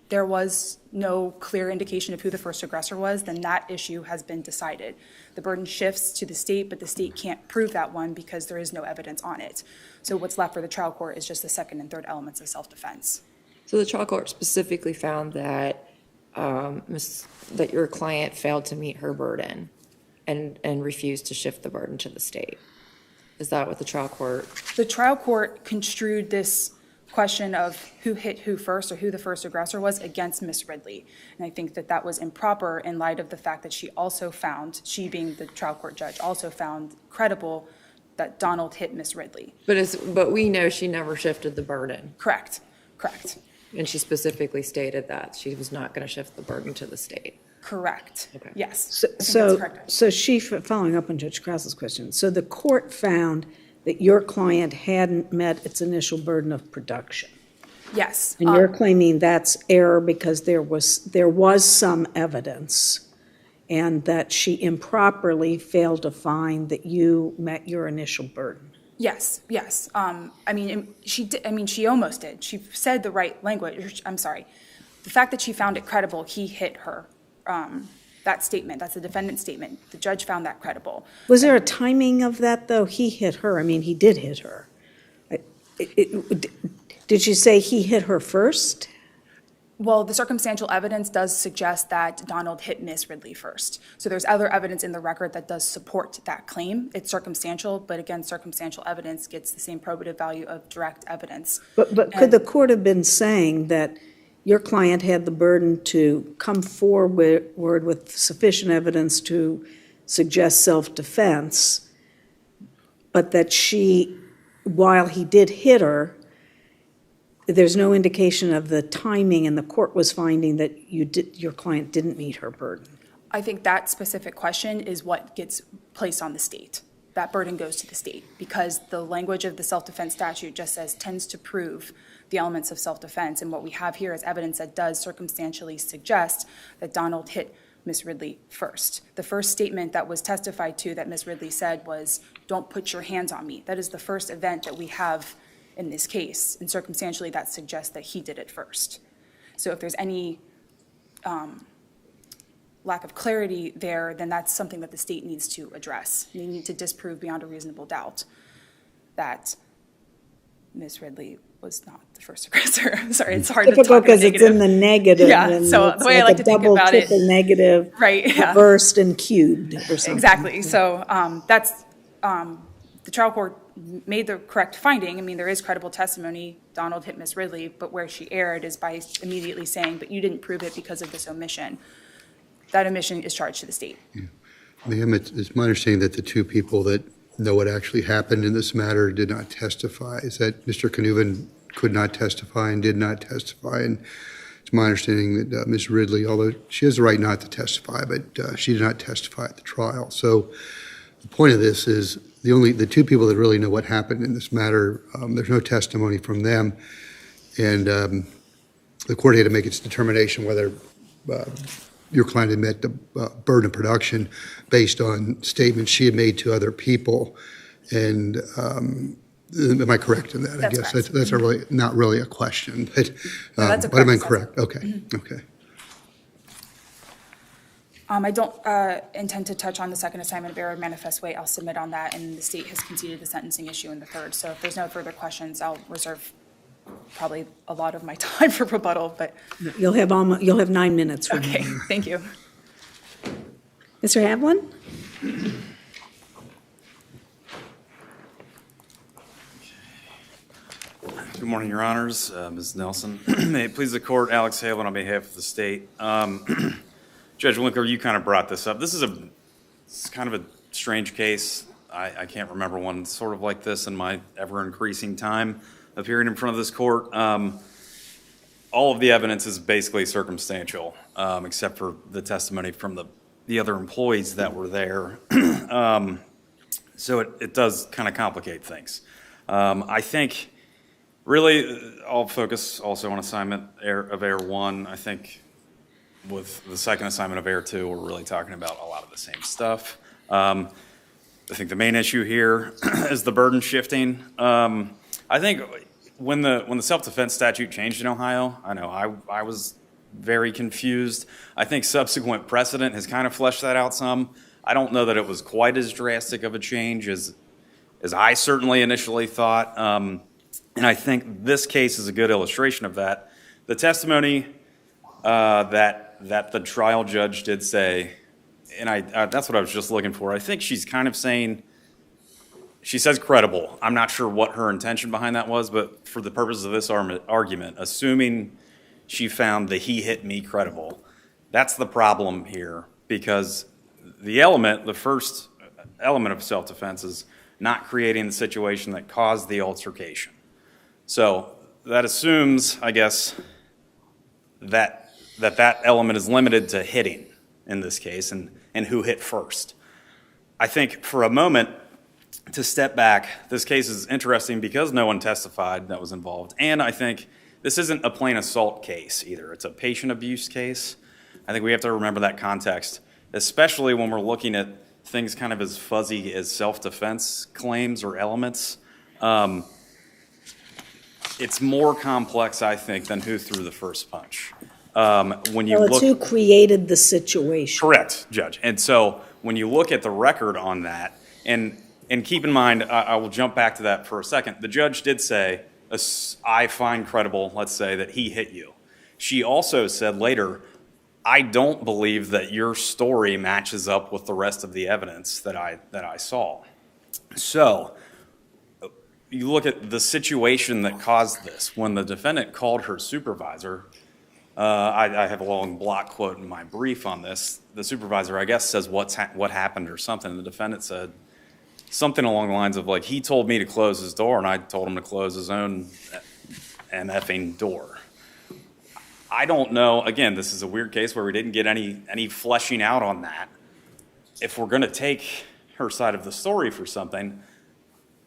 there was no clear indication of who the first aggressor was, then that issue has been decided. The burden shifts to the state, but the state can't prove that one because there is no evidence on it. So what's left for the trial court is just the second and third elements of self-defense. So the trial court specifically found that that your client failed to meet her burden and refused to shift the burden to the state. Is that what the trial court? The trial court construed this question of who hit who first or who the first aggressor was against Ms. Ridley. And I think that that was improper in light of the fact that she also found, she being the trial court judge, also found credible that Donald hit Ms. Ridley. But we know she never shifted the burden. Correct. And she specifically stated that she was not going to shift the burden to the state. Correct. Okay. Yes. So Following up on Judge Krause's question, so the court found that your client hadn't met its initial burden of production. Yes. And you're claiming that's error because there was some evidence and that she improperly failed to find that you met your initial burden. Yes. She almost did. She said the right language. I'm sorry. The fact that she found it credible, he hit her. That statement, that's the defendant's statement. The judge found that credible. Was there a timing of that, though? He hit her. He did hit her. Did you say he hit her first? Well, the circumstantial evidence does suggest that Donald hit Ms. Ridley first. So there's other evidence in the record that does support that claim. It's circumstantial, but again, circumstantial evidence gets the same probative value of direct evidence. But could the court have been saying that your client had the burden to come forward with sufficient evidence to suggest self-defense, but that while he did hit her, there's no indication of the timing, and the court was finding that your client didn't meet her burden? I think that specific question is what gets placed on the state. That burden goes to the state because the language of the self-defense statute just says tends to prove the elements of self-defense. And what we have here is evidence that does circumstantially suggest that Donald hit Ms. Ridley first. The first statement that was testified to that Ms. Ridley said was, "Don't put your hands on me." That is the first event that we have in this case. And circumstantially, that suggests that he did it first. So if there's any lack of clarity there, then that's something that the state needs to address. They need to disprove beyond a reasonable doubt that Ms. Ridley was not the first aggressor. Sorry, it's hard to Typical talk in because it's in the negative. Yeah, and so it's the way I like to think double, about it- triple negative, Right, yeah. reversed and cubed or something. Exactly. So that's, the trial court made the correct finding. I mean, there is credible testimony. Donald hit Ms. Ridley, but where she erred is by immediately saying, but you didn't prove it because of this omission. That omission is charged to the state. Ma'am, it's my understanding that the two people that know what actually happened in this matter did not testify. Is that Mr. Canuven could not testify and did not testify? And it's my understanding that Ms. Ridley, although she has the right not to testify, but she did not testify at the trial. So the point of this is the two people that really know what happened in this matter, there's no testimony from them. And the court had to make its determination whether your client had met the burden of production based on statements she had made to other people. And am I correct in that? That's I guess correct. that's not really a question, but, No, that's a but am I correct correct? Okay, okay. I don't intend to touch on the second assignment of error manifest weight. I'll submit on that, and the state has conceded the sentencing issue in the third. So if there's no further questions, I'll reserve probably a lot of my time for rebuttal, but, You'll have 9 minutes remaining. okay, thank you. Mr. Havlin? Good morning, Your Honors. Ms. Nelson. May it please the court, Alex Halen on behalf of the state. Judge Winkler, you kind of brought this up. This is kind of a strange case. I can't remember one sort of like this in my ever-increasing time appearing in front of this court. All of the evidence is basically circumstantial, except for the testimony from the other employees that were there. So it does kind of complicate things. I think really I'll focus also on assignment of error 1. I think with the second assignment of error 2, we're really talking about a lot of the same stuff. I think the main issue here is the burden shifting. I think when the self-defense statute changed in Ohio, I know I was very confused. I think subsequent precedent has kind of fleshed that out some. I don't know that it was quite as drastic of a change as I certainly initially thought. And I think this case is a good illustration of that. The testimony that the trial judge did say, and that's what I was just looking for. I think she's kind of saying, she says credible. I'm not sure what her intention behind that was, but for the purposes of this argument, assuming she found the he hit me credible, that's the problem here, because the first element of self-defense is not creating the situation that caused the altercation. So that assumes, I guess, that element is limited to hitting in this case and who hit first. I think for a moment, to step back, this case is interesting because no one testified that was involved. And I think this isn't a plain assault case either. It's a patient abuse case. I think we have to remember that context, especially when we're looking at things kind of as fuzzy as self-defense claims or elements. It's more complex, I think, than who threw the first punch. When you Well, it's look, who created the situation. correct, Judge. And so when you look at the record on that, and keep in mind, I will jump back to that for a second. The judge did say, I find credible, let's say, that he hit you. She also said later, I don't believe that your story matches up with the rest of the evidence that I saw. So you look at the situation that caused this. When the defendant called her supervisor, I have a long block quote in my brief on this. The supervisor, I guess, says what happened or something. And the defendant said something along the lines of, like, he told me to close his door, and I told him to close his own MFing door. I don't know. Again, this is a weird case where we didn't get any fleshing out on that. If we're going to take her side of the story for something,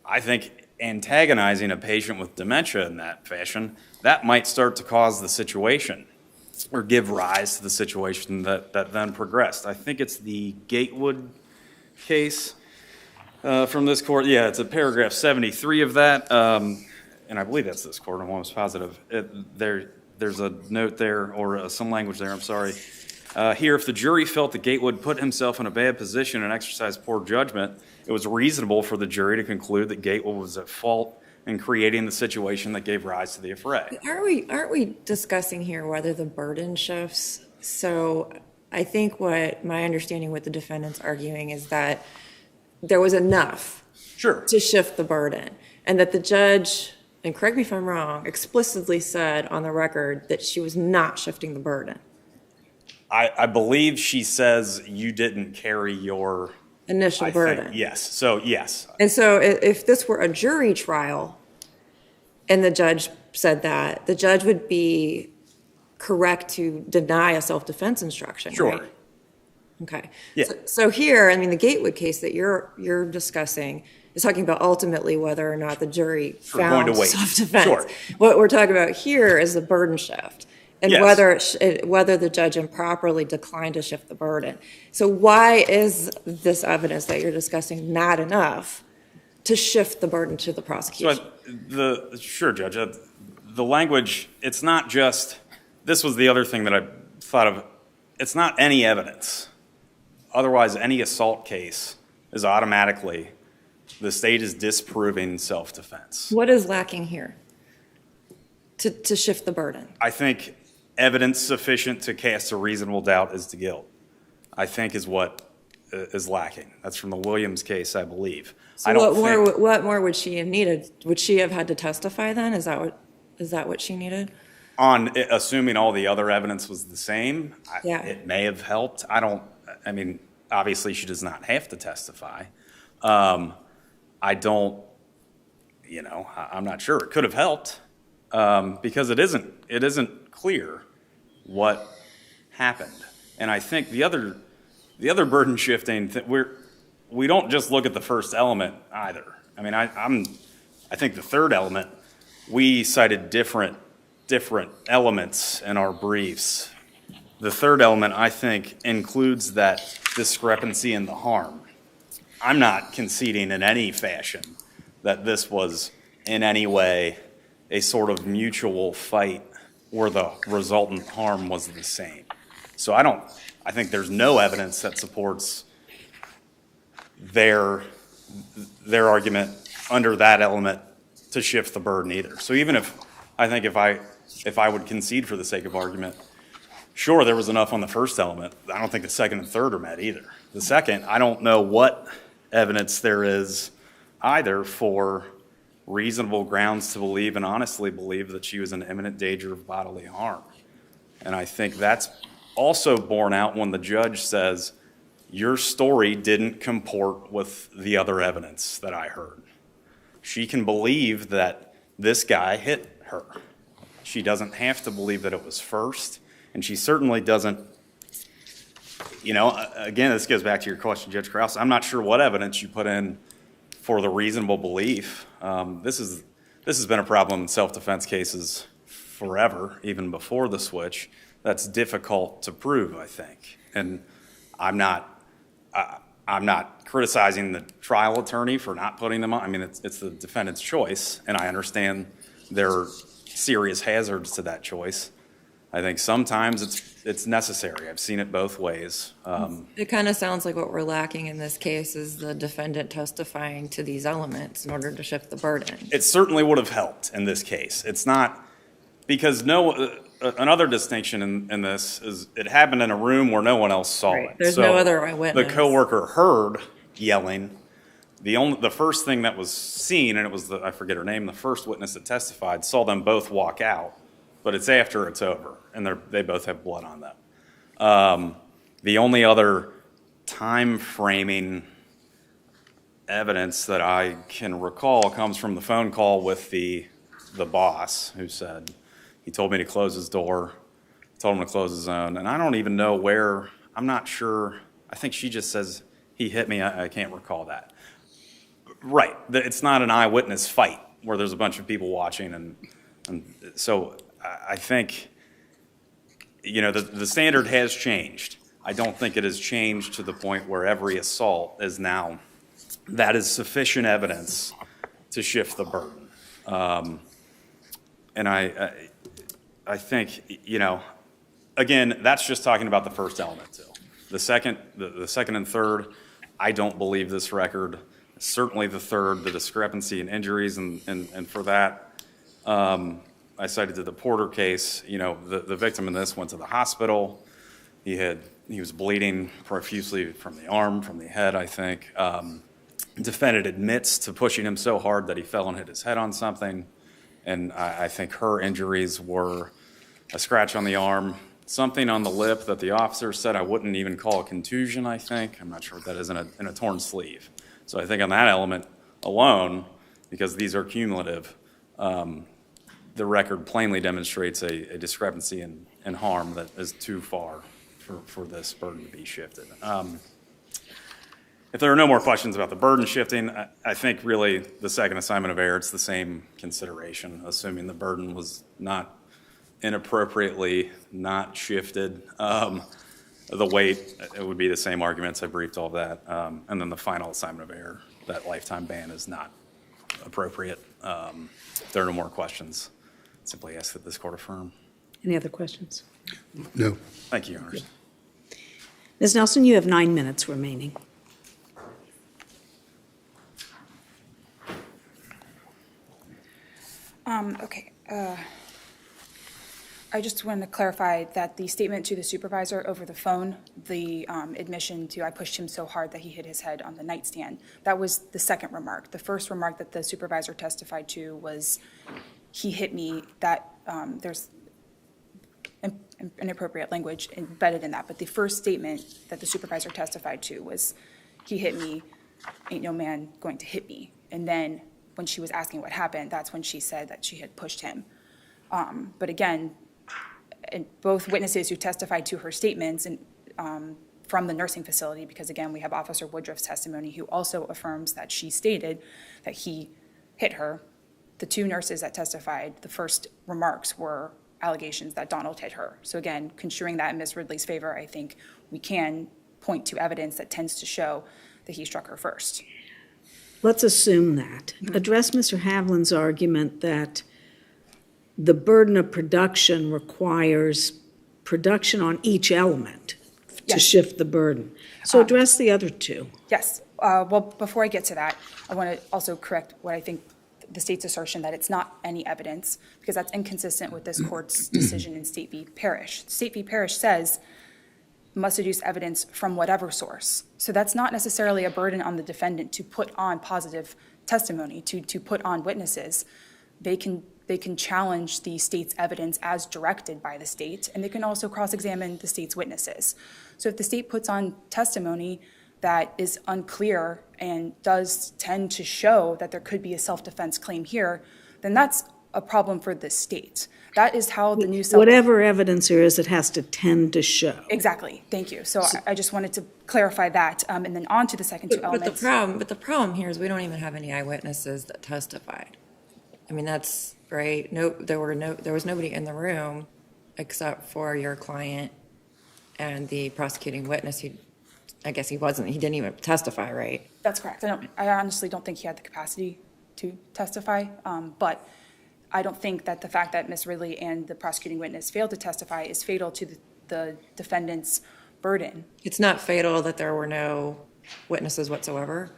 I think antagonizing a patient with dementia in that fashion, that might start to cause the situation or give rise to the situation that then progressed. I think it's the Gatewood case from this court. Yeah, it's a paragraph 73 of that, and I believe that's this court. I'm almost positive. There's a note there, or some language there, I'm sorry. Here, if the jury felt that Gatewood put himself in a bad position and exercised poor judgment, it was reasonable for the jury to conclude that Gatewood was at fault in creating the situation that gave rise to the affray. Aren't we discussing here whether the burden shifts? So I think what my understanding with the defendant's arguing is that there was enough Sure. to shift the burden, and that the judge, and correct me if I'm wrong, explicitly said on the record that she was not shifting the burden. I believe she says you didn't carry your Initial I burden. think, yes. So, yes. And so if this were a jury trial and the judge said that, the judge would be correct to deny a self-defense instruction, Sure. right? Okay. Yeah. So here, I mean, the Gatewood case that you're discussing is talking about ultimately whether or not the jury We're going found to wait. self-defense. Sure. What we're talking about here is the burden shift. And Yes. whether the judge improperly declined to shift the burden. So why is this evidence that you're discussing not enough to shift the burden to the prosecution? So sure, Judge. The language, it's not just, this was the other thing that I thought of. It's not any evidence. Otherwise, any assault case is automatically, the state is disproving self-defense. What is lacking here to shift the burden? I think evidence sufficient to cast a reasonable doubt as to guilt, I think, is what is lacking. That's from the Williams case, I believe. So what more would she have needed? Would she have had to testify then? Is that what she needed? On assuming all the other evidence was the same, Yeah. it may have helped. I mean, obviously she does not have to testify. I don't, I'm not sure. It could have helped because it isn't clear what happened. And I think the other burden shifting, we don't just look at the first element either. I mean, I think the third element, we cited different elements in our briefs. The third element, I think, includes that discrepancy in the harm. I'm not conceding in any fashion that this was in any way a sort of mutual fight where the resultant harm was the same. So I think there's no evidence that supports their argument under that element to shift the burden either. So even if I would concede for the sake of argument, sure, there was enough on the first element. I don't think the second and third are met either. The second, I don't know what evidence there is either for reasonable grounds to believe and honestly believe that she was in imminent danger of bodily harm. And I think that's also borne out when the judge says, your story didn't comport with the other evidence that I heard. She can believe that this guy hit her. She doesn't have to believe that it was first, and she certainly doesn't, again, this goes back to your question, Judge Krause. I'm not sure what evidence you put in for the reasonable belief. This has been a problem in self-defense cases forever, even before the switch. That's difficult to prove, I think. And I'm not criticizing the trial attorney for not putting them on. I mean, it's the defendant's choice, and I understand there are serious hazards to that choice. I think sometimes it's necessary. I've seen it both ways. It kind of sounds like what we're lacking in this case is the defendant testifying to these elements in order to shift the burden. It certainly would have helped in this case. It's not, because another distinction in this is it happened in a room where no one else saw Right. it. There's no other eyewitness. The coworker heard yelling. The first thing that was seen, and it was I forget her name, the first witness that testified, saw them both walk out, but it's after it's over, and they both have blood on them. The only other time framing evidence that I can recall comes from the phone call with the boss, who said he told me to close his door, told him to close his own, and I don't even know where. I'm not sure. I think she just says he hit me. I can't recall that. Right. It's not an eyewitness fight where there's a bunch of people watching, and so I think the standard has changed. I don't think it has changed to the point where every assault is now, that is sufficient evidence to shift the burden. And I think, again, that's just talking about the first element too. The second and third, I don't believe this record. Certainly the third, the discrepancy in injuries, and for that, I cited to the Porter case. You know, the victim in this went to the hospital. He was bleeding profusely from the arm, from the head, I think. Defendant admits to pushing him so hard that he fell and hit his head on something. And I think her injuries were a scratch on the arm, something on the lip that the officer said I wouldn't even call a contusion, I think. I'm not sure what that is, in a torn sleeve. So I think on that element alone, because these are cumulative, the record plainly demonstrates a discrepancy in harm that is too far for this burden to be shifted. If there are no more questions about the burden shifting, I think really the second assignment of error, it's the same consideration, assuming the burden was not inappropriately not shifted. The weight, it would be the same arguments. I briefed all of that. And then the final assignment of error, that lifetime ban is not appropriate. If there are no more questions, simply ask that this court affirm. Any other questions? No. Thank you, Your Honors. Ms. Nelson, you have 9 minutes remaining. Okay. I just wanted to clarify that the statement to the supervisor over the phone, the admission to I pushed him so hard that he hit his head on the nightstand, that was the second remark. The first remark that the supervisor testified to was he hit me, that there's inappropriate language embedded in that. But the first statement that the supervisor testified to was he hit me, ain't no man going to hit me. And then when she was asking what happened, that's when she said that she had pushed him. But again, and both witnesses who testified to her statements and from the nursing facility, because again, we have Officer Woodruff's testimony who also affirms that she stated that he hit her. The 2 nurses that testified, the first remarks were allegations that Donald hit her. So again, construing that in Ms. Ridley's favor, I think we can point to evidence that tends to show that he struck her first. Let's assume that. Address Mr. Havlin's argument that the burden of production requires production on each element to Yes. shift the burden. So address the other 2. Yes. Well, before I get to that, I want to also correct what I think the state's assertion that it's not any evidence, because that's inconsistent with this court's decision in State v. Parrish. State v. Parrish says must deduce evidence from whatever source. So that's not necessarily a burden on the defendant to put on positive testimony, to put on witnesses. They can challenge the state's evidence as directed by the state, and they can also cross-examine the state's witnesses. So if the state puts on testimony that is unclear and does tend to show that there could be a self-defense claim here, then that's a problem for the state. That is how the new Whatever evidence there is, it has to tend to show. Exactly. Thank you. So I just wanted to clarify that, and then on to the second 2 elements. But the problem here is we don't even have any eyewitnesses that testified. I mean, that's right. There was nobody in the room except for your client and the prosecuting witness. I guess he didn't even testify, right? That's correct. I honestly don't think he had the capacity to testify, but I don't think that the fact that Ms. Ridley and the prosecuting witness failed to testify is fatal to the defendant's burden. It's not fatal that there were no witnesses whatsoever?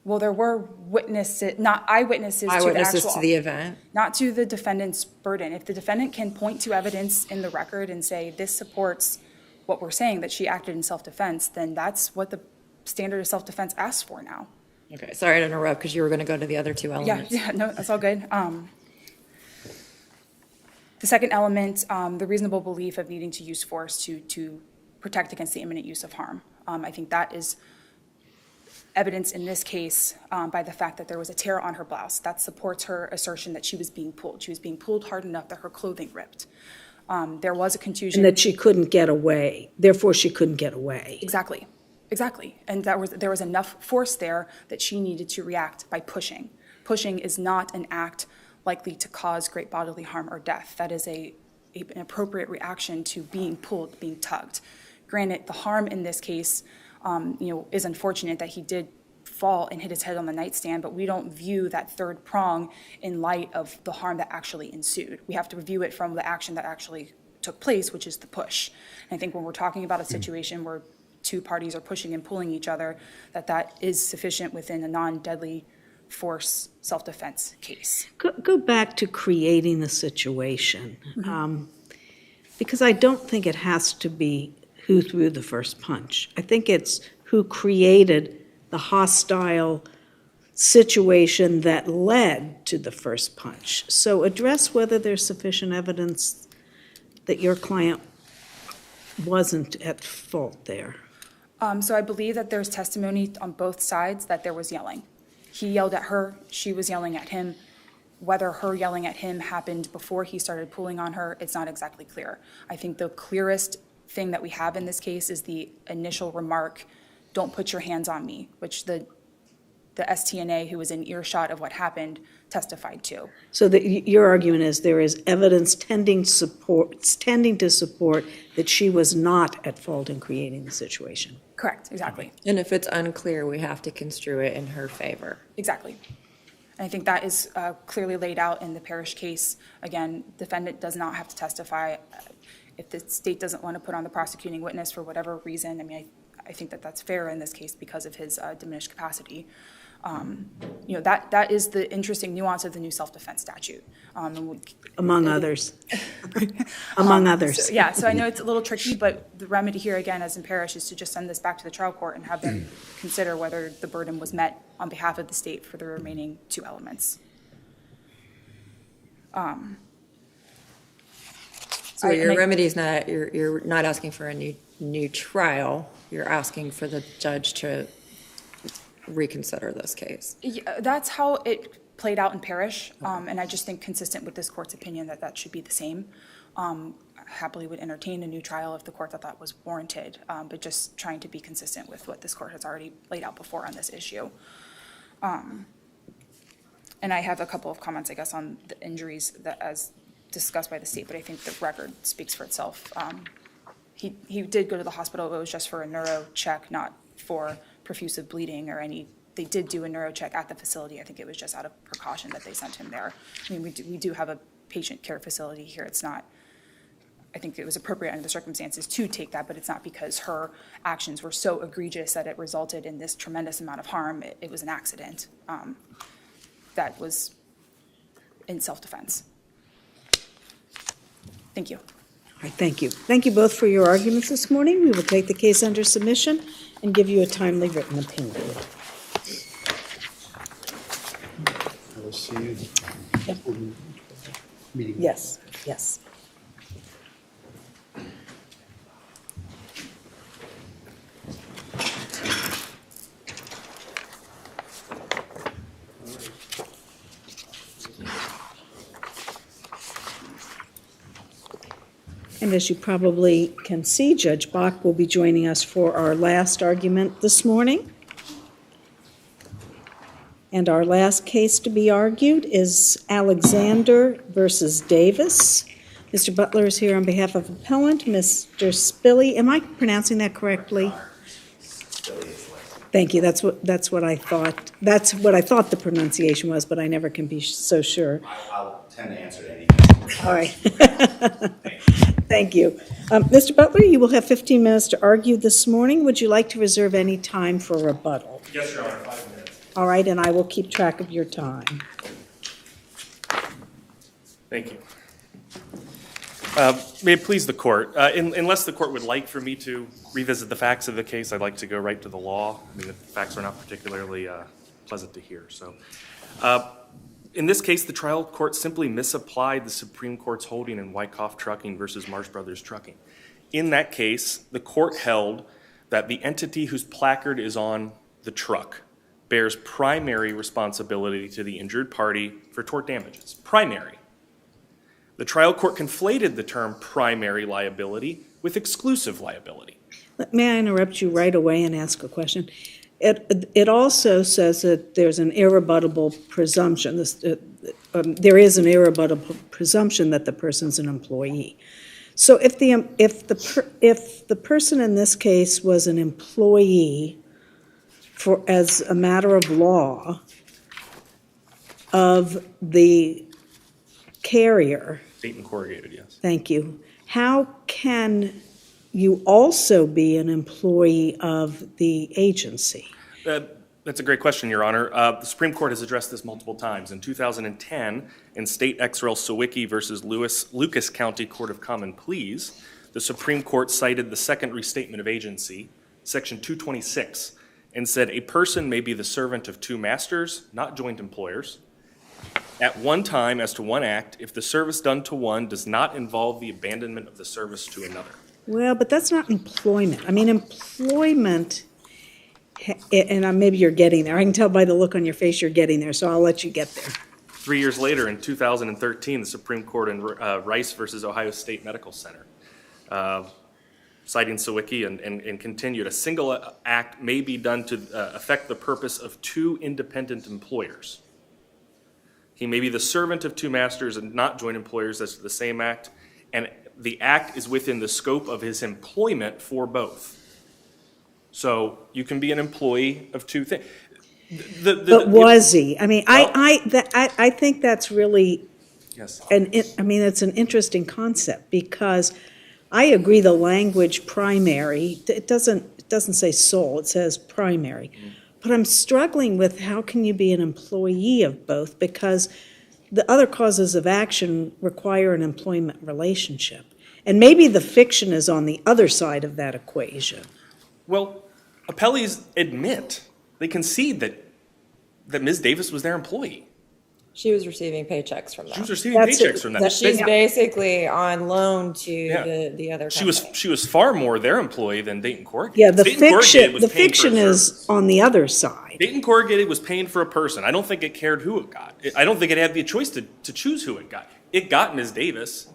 Well, there were witnesses, not eyewitnesses to the actual. To the event? Not to the defendant's burden. If the defendant can point to evidence in the record and say this supports what we're saying, that she acted in self-defense, then that's what the standard of self-defense asks for now. Okay, sorry to interrupt because you were going to go to the other 2 elements. Yeah, no, that's all good. The second element, the reasonable belief of needing to use force to protect against the imminent use of harm. I think that is evidence in this case by the fact that there was a tear on her blouse. That supports her assertion that she was being pulled. She was being pulled hard enough that her clothing ripped. There was a contusion. And that she couldn't get away. Therefore, she couldn't get away. Exactly. And there was enough force there that she needed to react by pushing. Pushing is not an act likely to cause great bodily harm or death. That is an appropriate reaction to being pulled, being tugged. Granted, the harm in this case, is unfortunate that he did fall and hit his head on the nightstand, but we don't view that third prong in light of the harm that actually ensued. We have to view it from the action that actually took place, which is the push. And I think when we're talking about a situation where two parties are pushing and pulling each other, that is sufficient within a non-deadly force self-defense case. Go back to creating the situation, because I don't think it has to be who threw the first punch. I think it's who created the hostile situation that led to the first punch. So address whether there's sufficient evidence that your client wasn't at fault there. So I believe that there's testimony on both sides that there was yelling. He yelled at her, she was yelling at him. Whether her yelling at him happened before he started pulling on her, it's not exactly clear. I think the clearest thing that we have in this case is the initial remark, "Don't put your hands on me," which the STNA, who was in earshot of what happened, testified to. So your argument is there is evidence tending to support that she was not at fault in creating the situation. Correct, exactly. And if it's unclear, we have to construe it in her favor. Exactly. And I think that is clearly laid out in the Parrish case. Again, defendant does not have to testify. If the state doesn't want to put on the prosecuting witness for whatever reason, I mean, I think that that's fair in this case because of his diminished capacity. That is the interesting nuance of the new self-defense statute. Among others. Among others. So I know it's a little tricky, but the remedy here, again, as in Parrish, is to just send this back to the trial court and have them consider whether the burden was met on behalf of the state for the remaining two elements. So your remedy is not, you're not asking for a new trial, you're asking for the judge to reconsider this case. Yeah, that's how it played out in Parrish, and I just think consistent with this court's opinion that should be the same. I happily would entertain a new trial if the court thought that was warranted, but just trying to be consistent with what this court has already laid out before on this issue. And I have a couple of comments, I guess, on the injuries that as discussed by the state, but I think the record speaks for itself. He did go to the hospital, but it was just for a neuro check, not for profusive bleeding or any. They did do a neuro check at the facility. I think it was just out of precaution that they sent him there. I mean, we do have a patient care facility here. It's not, I think it was appropriate under the circumstances to take that, but it's not because her actions were so egregious that it resulted in this tremendous amount of harm. It was an accident that was in self-defense. Thank you. All right, thank you. Thank you both for your arguments this morning. We will take the case under submission and give you a timely written opinion. I will see you. Yep. Meeting. Yes, yes. And as you probably can see, Judge Bach will be joining us for our last argument this morning. And our last case to be argued is Alexander versus Davis. Mr. Butler is here on behalf of appellant, Mr. Spilly. Am I pronouncing that correctly? Thank you. That's what I thought. That's what I thought the pronunciation was, but I never can be so sure. I'll tend to answer to anything. All right. Thank you. Mr. Butler, you will have 15 minutes to argue this morning. Would you like to reserve any time for rebuttal? Yes, Your Honor, 5 minutes. All right, and I will keep track of your time. Thank you. May it please the court, unless the court would like for me to revisit the facts of the case, I'd like to go right to the law. I mean, the facts are not particularly pleasant to hear. So, in this case, the trial court simply misapplied the Supreme Court's holding in Wyckoff Trucking versus Marsh Brothers Trucking. In that case, the court held that the entity whose placard is on the truck bears primary responsibility to the injured party for tort damages. Primary. The trial court conflated the term primary liability with exclusive liability. May I interrupt you right away and ask a question? It also says that there's an irrebuttable presumption. There is an irrebuttable presumption that the person's an employee. So if the person in this case was an employee as a matter of law of the carrier. Dayton Corrugated, yes. Thank you. how can you also be an employee of the agency? That's a great question, Your Honor. The Supreme Court has addressed this multiple times. In 2010, in State Ex Rel Sawicki versus Lucas County Court of Common Pleas, the Supreme Court cited the Second Restatement of Agency, Section 226, and said a person may be the servant of two masters, not joint employers, at one time as to one act, if the service done to one does not involve the abandonment of the service to another. Well, but that's not employment. I mean, employment, and maybe you're getting there. I can tell by the look on your face you're getting there, so I'll let you get there. 3 years later, in 2013, the Supreme Court in Rice versus Ohio State Medical Center, citing Sawicki and continued, a single act may be done to affect the purpose of two independent employers. He may be the servant of two masters and not joint employers as to the same act, and the act is within the scope of his employment for both. So you can be an employee of two things. But was he? I mean, I think that's really, Yes. it's an interesting concept, because I agree the language primary, it doesn't say sole, it says primary. But I'm struggling with how can you be an employee of both, because the other causes of action require an employment relationship. And maybe the fiction is on the other side of that equation. Well, appellees admit, they concede that Ms. Davis was their employee. She was receiving paychecks from She was them. receiving paychecks from that. She's basically on loan to the other company. She was far more their employee than Dayton Corrugated. Yeah, the Dayton Corrugated was paying for fiction a is service. on the other side. Dayton Corrugated was paying for a person. I don't think it cared who it got. I don't think it had the choice to choose who it got. It got Ms. Davis,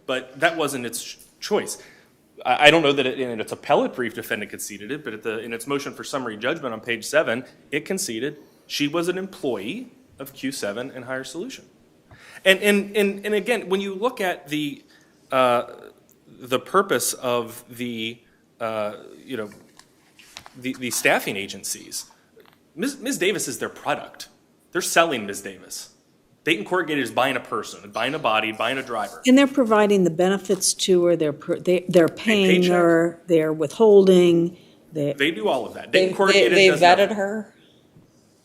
but that wasn't its choice. I don't know that in its appellate brief defendant conceded it, but in its motion for summary judgment on page 7, it conceded she was an employee of Q7 and Higher Solution. And again, when you look at the purpose of the staffing agencies, Ms. Davis is their product. They're selling Ms. Davis. Dayton Corrugated is buying a person, buying a body, buying a driver. And they're providing the benefits to her, they're paying her, they're withholding. They do all of that. They Dayton Corrugated does vetted nothing. her?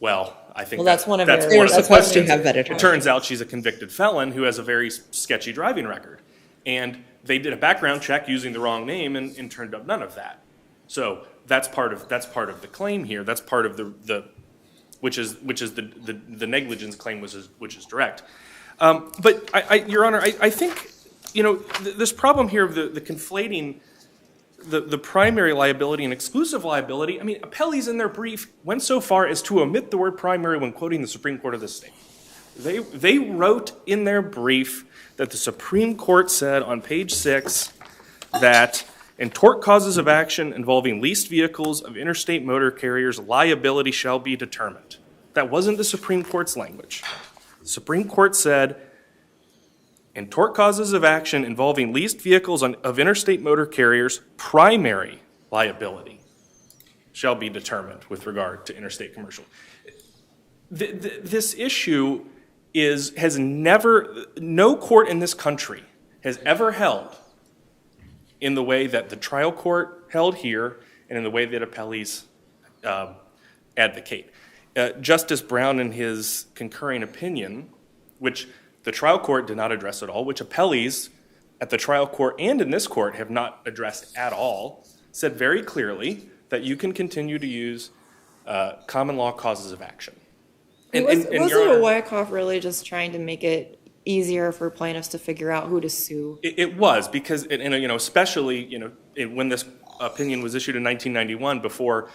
Well, I think Well, that's one of that's your- one They're of the supposed to questions. have vetted her. It turns out she's a convicted felon who has a very sketchy driving record. And they did a background check using the wrong name and turned up none of that. So that's part of the claim here. That's part of the which is the negligence claim, which is direct. But Your Honor, I think this problem here of the conflating the primary liability and exclusive liability. I mean, appellees in their brief went so far as to omit the word primary when quoting the Supreme Court of the state. They wrote in their brief that the Supreme Court said on page 6 that in tort causes of action involving leased vehicles of interstate motor carriers, liability shall be determined. That wasn't the Supreme Court's language. The Supreme Court said, in tort causes of action involving leased vehicles of interstate motor carriers, primary liability shall be determined with regard to interstate commercial. This issue no court in this country has ever held in the way that the trial court held here and in the way that appellees advocate. Justice Brown, in his concurring opinion, which the trial court did not address at all, which appellees at the trial court and in this court have not addressed at all, said very clearly that you can continue to use common law causes of action. Wasn't Wyckoff really just trying to make it easier for plaintiffs to figure out who to sue? It was, because, especially, when this opinion was issued in 1991, before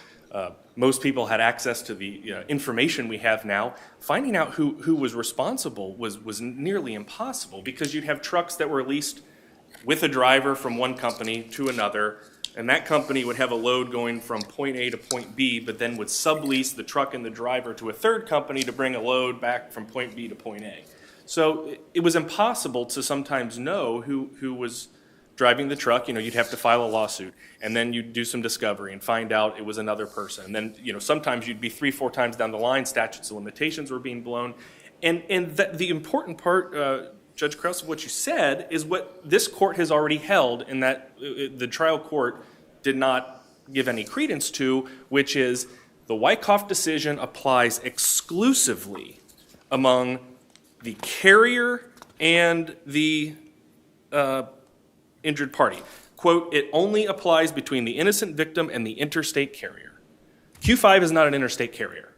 most people had access to the information we have now, finding out who was responsible was nearly impossible, because you'd have trucks that were leased with a driver from one company to another, and that company would have a load going from point A to point B, but then would sublease the truck and the driver to a third company to bring a load back from point B to point A. So it was impossible to sometimes know who was driving the truck. You'd have to file a lawsuit, and then you'd do some discovery and find out it was another person. And then, sometimes you'd be 3-4 times down the line, statutes of limitations were being blown. And the important part, Judge Krause, what you said is what this court has already held, and that the trial court did not give any credence to, which is the Wyckoff decision applies exclusively among the carrier and the injured party. Quote, it only applies between the innocent victim and the interstate carrier. Q5 is not an interstate carrier.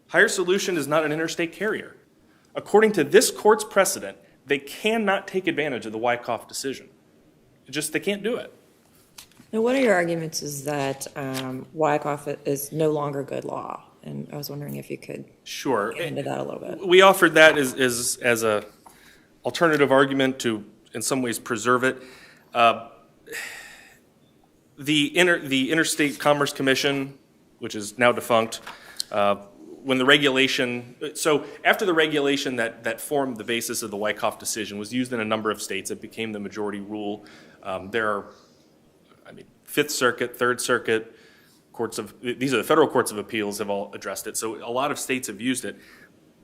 Hire Solution is not an interstate carrier. According to this court's precedent, they cannot take advantage of the Wyckoff decision. They can't do it. Now, one of your arguments is that Wyckoff is no longer good law, and I was wondering if you could Sure. get into that a little bit. We offered that as a alternative argument to, in some ways, preserve it. The Interstate Commerce Commission, which is now defunct, when the regulation, so after the regulation that formed the basis of the Wyckoff decision was used in a number of states, it became the majority rule. There are, Fifth Circuit, Third Circuit, these are the federal courts of appeals have all addressed it. So a lot of states have used it.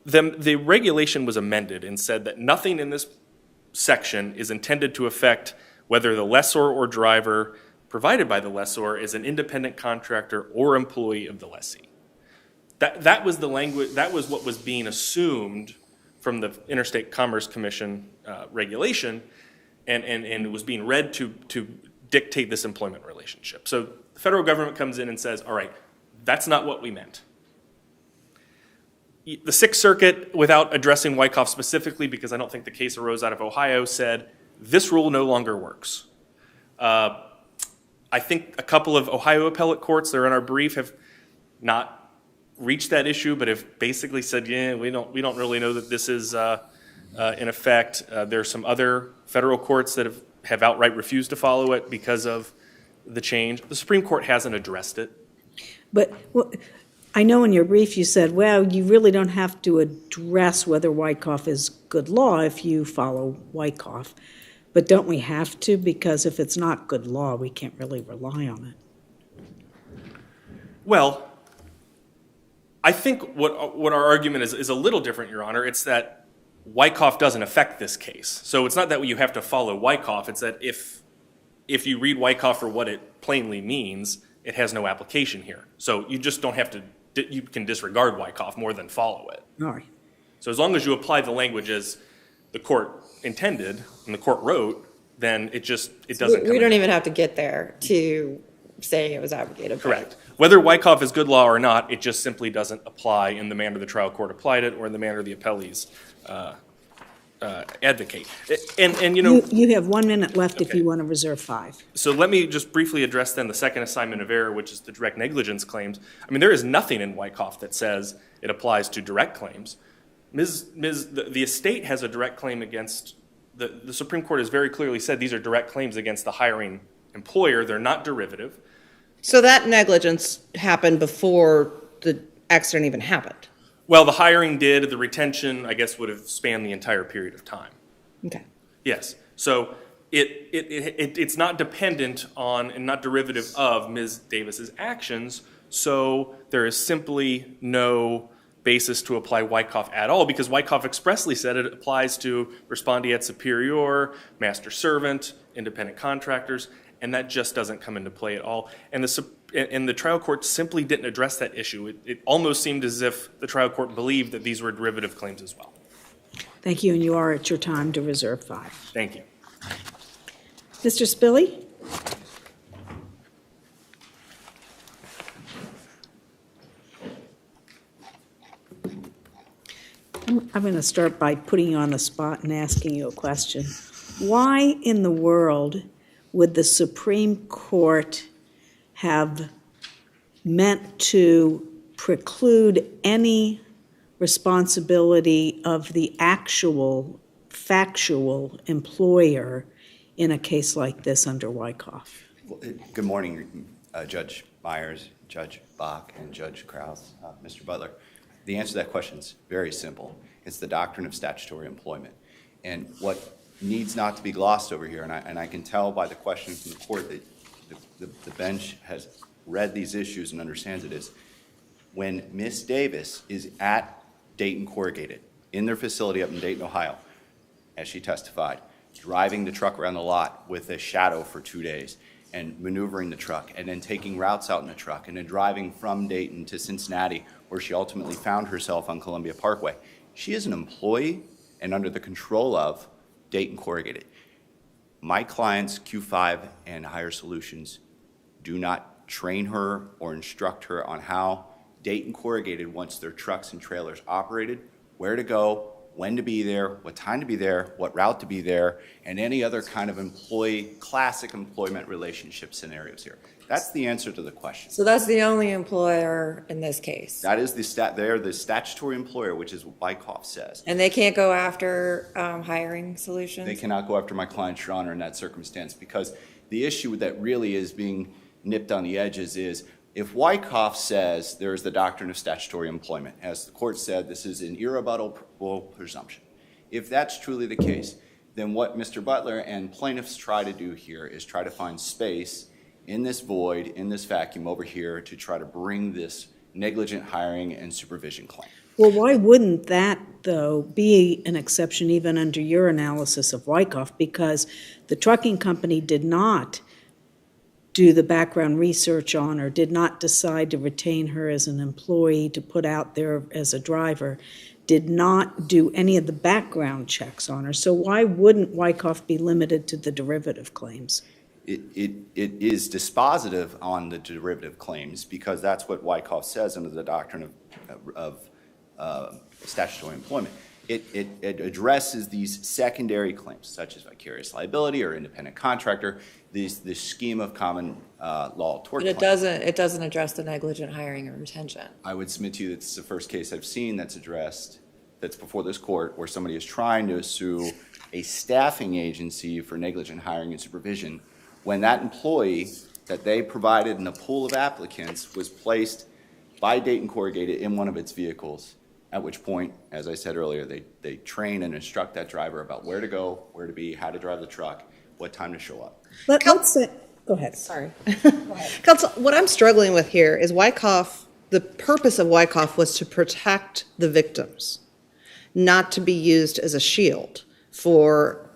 The regulation was amended and said that nothing in this section is intended to affect whether the lessor or driver provided by the lessor is an independent contractor or employee of the lessee. That was the language, that was what was being assumed from the Interstate Commerce Commission regulation, and it was being read to dictate this employment relationship. So the federal government comes in and says, all right, that's not what we meant. The Sixth Circuit, without addressing Wyckoff specifically, because I don't think the case arose out of Ohio, said this rule no longer works. I think a couple of Ohio appellate courts, they're in our brief, have not reached that issue, but have basically said, yeah, we don't really know that this is in effect. There are some other federal courts that have outright refused to follow it because of the change. The Supreme Court hasn't addressed it. But I know in your brief you said, well, you really don't have to address whether Wyckoff is good law if you follow Wyckoff. But don't we have to? Because if it's not good law, we can't really rely on it. Well, I think what our argument is a little different, Your Honor. It's that Wyckoff doesn't affect this case. So it's not that you have to follow Wyckoff. It's that if you read Wyckoff for what it plainly means, it has no application here. So you just don't have to, you can disregard Wyckoff more than follow it. All right. So as long as you apply the language as the court intended and the court wrote, then it doesn't come We don't in. even have to get there to say it was abrogated. Correct. Whether Wyckoff is good law or not, it just simply doesn't apply in the manner the trial court applied it or in the manner the appellees advocate. And you know, You have 1 minute left if Okay. you want to reserve 5. so let me just briefly address then the second assignment of error, which is the direct negligence claims. I mean, there is nothing in Wyckoff that says it applies to direct claims. The estate has a direct claim against, the Supreme Court has very clearly said these are direct claims against the hiring employer. They're not derivative. So that negligence happened before the accident even happened? Well, the hiring did. The retention, I guess, would have spanned the entire period of time. Okay. Yes. So it's not dependent on and not derivative of Ms. Davis's actions. So there is simply no basis to apply Wyckoff at all, because Wyckoff expressly said it applies to respondeat superior, master servant, independent contractors, and that just doesn't come into play at all. And the trial court simply didn't address that issue. It almost seemed as if the trial court believed that these were derivative claims as well. Thank you, and you are at your time to reserve 5. Thank you. Mr. Spilly? I'm going to start by putting you on the spot and asking you a question. Why in the world would the Supreme Court have meant to preclude any responsibility of the actual factual employer in a case like this under Wyckoff? Good morning, Judge Myers, Judge Bach, and Judge Krause, Mr. Butler. The answer to that question is very simple. It's the doctrine of statutory employment. And what needs not to be glossed over here, and I can tell by the question from the court that the bench has read these issues and understands it, is when Ms. Davis is at Dayton Corrugated in their facility up in Dayton, Ohio, as she testified, driving the truck around the lot with a shadow for 2 days and maneuvering the truck and then taking routes out in the truck and then driving from Dayton to Cincinnati, where she ultimately found herself on Columbia Parkway. She is an employee and under the control of Dayton Corrugated. My clients, Q5 and Hire Solutions, do not train her or instruct her on how Dayton Corrugated wants their trucks and trailers operated, where to go, when to be there, what time to be there, what route to be there, and any other kind of classic employment relationship scenarios here. That's the answer to the question. So that's the only employer in this case? That is they're the statutory employer, which is what Wyckoff says. And they can't go after Hiring Solutions? They cannot go after my client, Your Honor, in that circumstance, because the issue that really is being nipped on the edges is if Wyckoff says there is the doctrine of statutory employment, as the court said, this is an irrebuttable presumption. If that's truly the case, then what Mr. Butler and plaintiffs try to do here is try to find space in this void, in this vacuum over here, to try to bring this negligent hiring and supervision claim. Well, why wouldn't that, though, be an exception even under your analysis of Wyckoff? Because the trucking company did not do the background research on her, did not decide to retain her as an employee to put out there as a driver, did not do any of the background checks on her. So why wouldn't Wyckoff be limited to the derivative claims? It is dispositive on the derivative claims because that's what Wyckoff says under the doctrine of statutory employment. It addresses these secondary claims, such as vicarious liability or independent contractor, this scheme of common law tort But claims. it doesn't address the negligent hiring or retention. I would submit to you that it's the first case I've seen that's addressed, that's before this court, where somebody is trying to sue a staffing agency for negligent hiring and supervision when that employee that they provided in a pool of applicants was placed by Dayton Corrugated in one of its vehicles, at which point, as I said earlier, they train and instruct that driver about where to go, where to be, how to drive the truck, what time to show up. Let's say, go ahead. Sorry. Counsel, what I'm struggling with here is Wyckoff, the purpose of Wyckoff was to protect the victims, not to be used as a shield for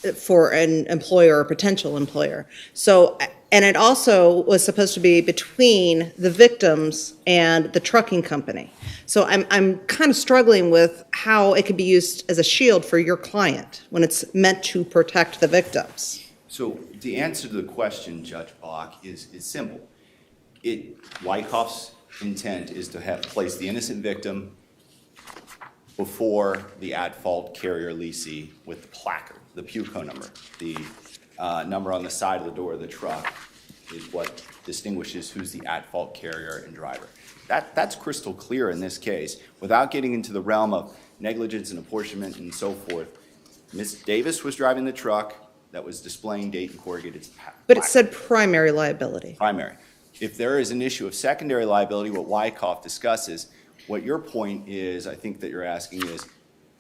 an employer or potential employer. So, and it also was supposed to be between the victims and the trucking company. So I'm kind of struggling with how it could be used as a shield for your client when it's meant to protect the victims. So the answer to the question, Judge Bach, is simple. Wyckoff's intent is to have placed the innocent victim before the at-fault carrier leasee with the placard, the PUCO number. The number on the side of the door of the truck is what distinguishes who's the at-fault carrier and driver. That's crystal clear in this case. Without getting into the realm of negligence and apportionment and so forth, Ms. Davis was driving the truck that was displaying Dayton Corrugated's placard. But it said primary liability. Primary. If there is an issue of secondary liability, what Wyckoff discusses, what your point is, I think that you're asking is,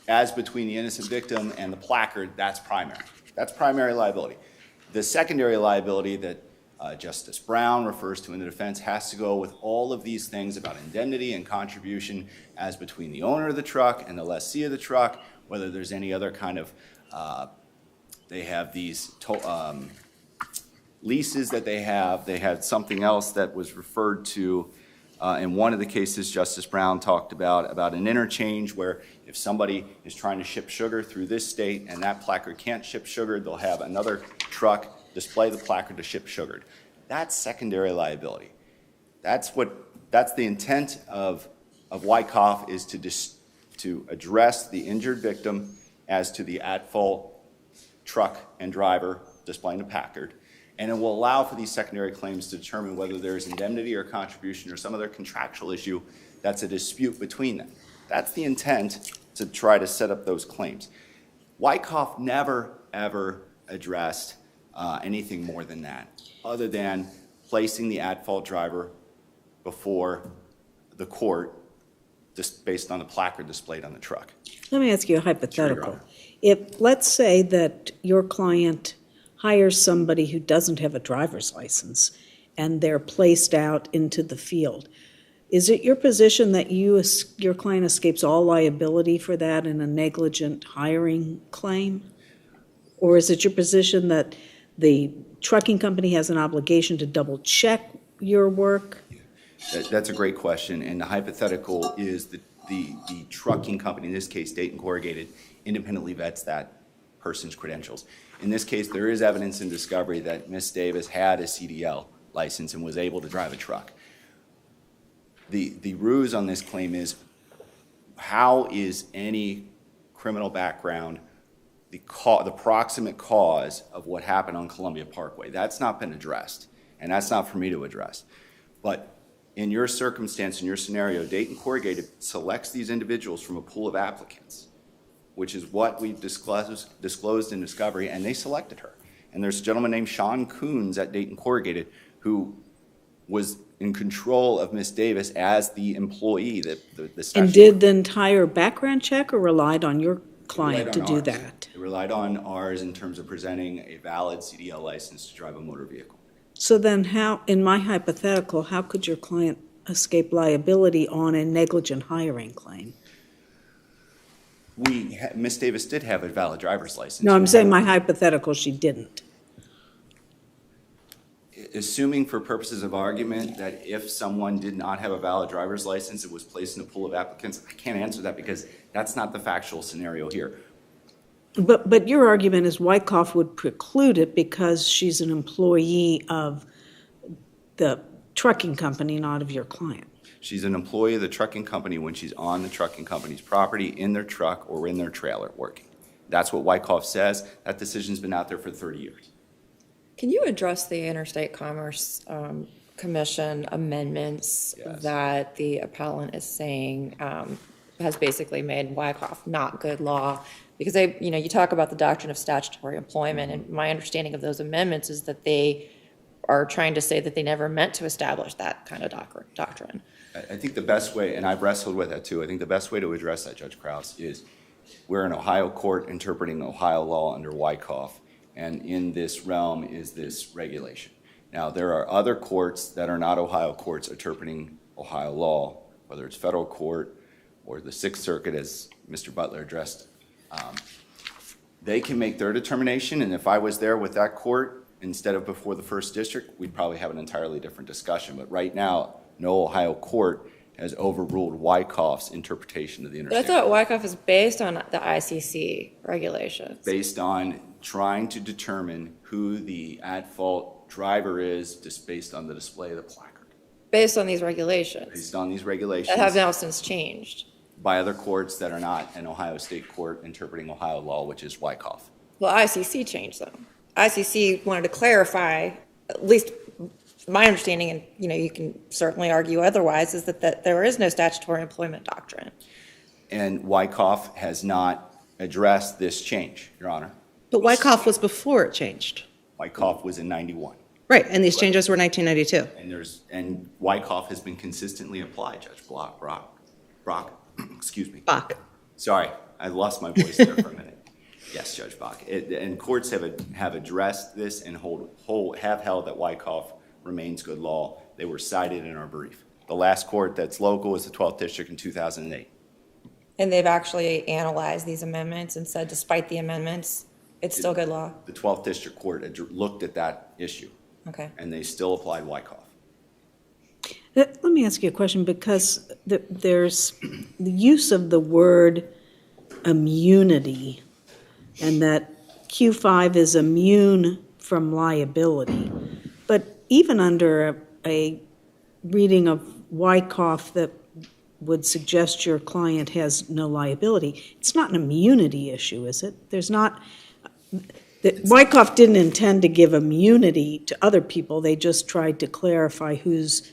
as between the innocent victim and the placard, that's primary. That's primary liability. The secondary liability that Justice Brown refers to in the defense has to go with all of these things about indemnity and contribution as between the owner of the truck and the lessee of the truck, whether there's any other kind of, they have these leases that they had something else that was referred to in one of the cases Justice Brown talked about an interchange where if somebody is trying to ship sugar through this state and that placard can't ship sugar, they'll have another truck display the placard to ship sugar. That's secondary liability. That's the intent of Wyckoff is to address the injured victim as to the at-fault truck and driver displaying the placard. And it will allow for these secondary claims to determine whether there's indemnity or contribution or some other contractual issue that's a dispute between them. That's the intent to try to set up those claims. Wyckoff never, ever addressed anything more than that, other than placing the at-fault driver before the court just based on the placard displayed on the truck. Let me ask you a hypothetical. Sure, If, let's say that your client hires somebody who doesn't have a driver's license and they're placed out into the field, Is it your position that your client escapes all liability for that in a negligent hiring claim? Or is it your position that the trucking company has an obligation to double-check your work? That's a great question, and the hypothetical is that the trucking company, in this case Dayton Corrugated, independently vets that person's credentials. In this case, there is evidence in discovery that Ms. Davis had a CDL license and was able to drive a truck. The ruse on this claim is, how is any criminal background the proximate cause of what happened on Columbia Parkway? That's not been addressed, and that's not for me to address. But in your circumstance, in your scenario, Dayton Corrugated selects these individuals from a pool of applicants, which is what we've disclosed in discovery, and they selected her. And there's a gentleman named Sean Coons at Dayton Corrugated who was in control of Ms. Davis as the employee. And did the entire background check or relied on your client to do that? It relied on ours in terms of presenting a valid CDL license to drive a motor vehicle. So then how, in my hypothetical, how could your client escape liability on a negligent hiring claim? Ms. Davis did have a valid driver's license. No, I'm saying my hypothetical, she didn't. Assuming for purposes of argument that if someone did not have a valid driver's license, it was placed in a pool of applicants, I can't answer that because that's not the factual scenario here. But your argument is Wyckoff would preclude it because she's an employee of the trucking company, not of your client. She's an employee of the trucking company when she's on the trucking company's property, in their truck, or in their trailer working. That's what Wyckoff says. That decision's been out there for 30 years. Can you address the Interstate Commerce Commission amendments that the appellant is saying has basically made Wyckoff not good law? Because you talk about the doctrine of statutory employment, and my understanding of those amendments is that they are trying to say that they never meant to establish that kind of doctrine. I think the best way, and I've wrestled with that too, I think the best way to address that, Judge Krause, is we're an Ohio court interpreting Ohio law under Wyckoff, and in this realm is this regulation. Now, there are other courts that are not Ohio courts interpreting Ohio law, whether it's federal court or the Sixth Circuit, as Mr. Butler addressed. They can make their determination, and if I was there with that court instead of before the first district, we'd probably have an entirely different discussion. But right now, no Ohio court has overruled Wyckoff's interpretation of the interstate. But I thought Wyckoff is based on the ICC regulations. Based on trying to determine who the at-fault driver is, just based on the display of the placard. Based on these regulations. Based on these regulations. That have now since changed. By other courts that are not an Ohio state court interpreting Ohio law, which is Wyckoff. Well, ICC changed them. ICC wanted to clarify, at least my understanding, and you can certainly argue otherwise, is that there is no statutory employment doctrine. And Wyckoff has not addressed this change, Your Honor. But Wyckoff was before it changed. Wyckoff was in 91. Right, and these changes were 1992. And Wyckoff has been consistently applied, Judge Brock, excuse me. Bach. Sorry, I lost my voice there for a minute. Yes, Judge Bach. And courts have addressed this and have held that Wyckoff remains good law. They were cited in our brief. The last court that's local is the 12th District in 2008. And they've actually analyzed these amendments and said, despite the amendments, it's still good law? The 12th District Court looked at that issue. Okay. And they still applied Wyckoff. Let me ask you a question, because there's the use of the word immunity, and that Q5 is immune from liability. But even under a reading of Wyckoff that would suggest your client has no liability, it's not an immunity issue, is it? There's not. Wyckoff didn't intend to give immunity to other people. They just tried to clarify who's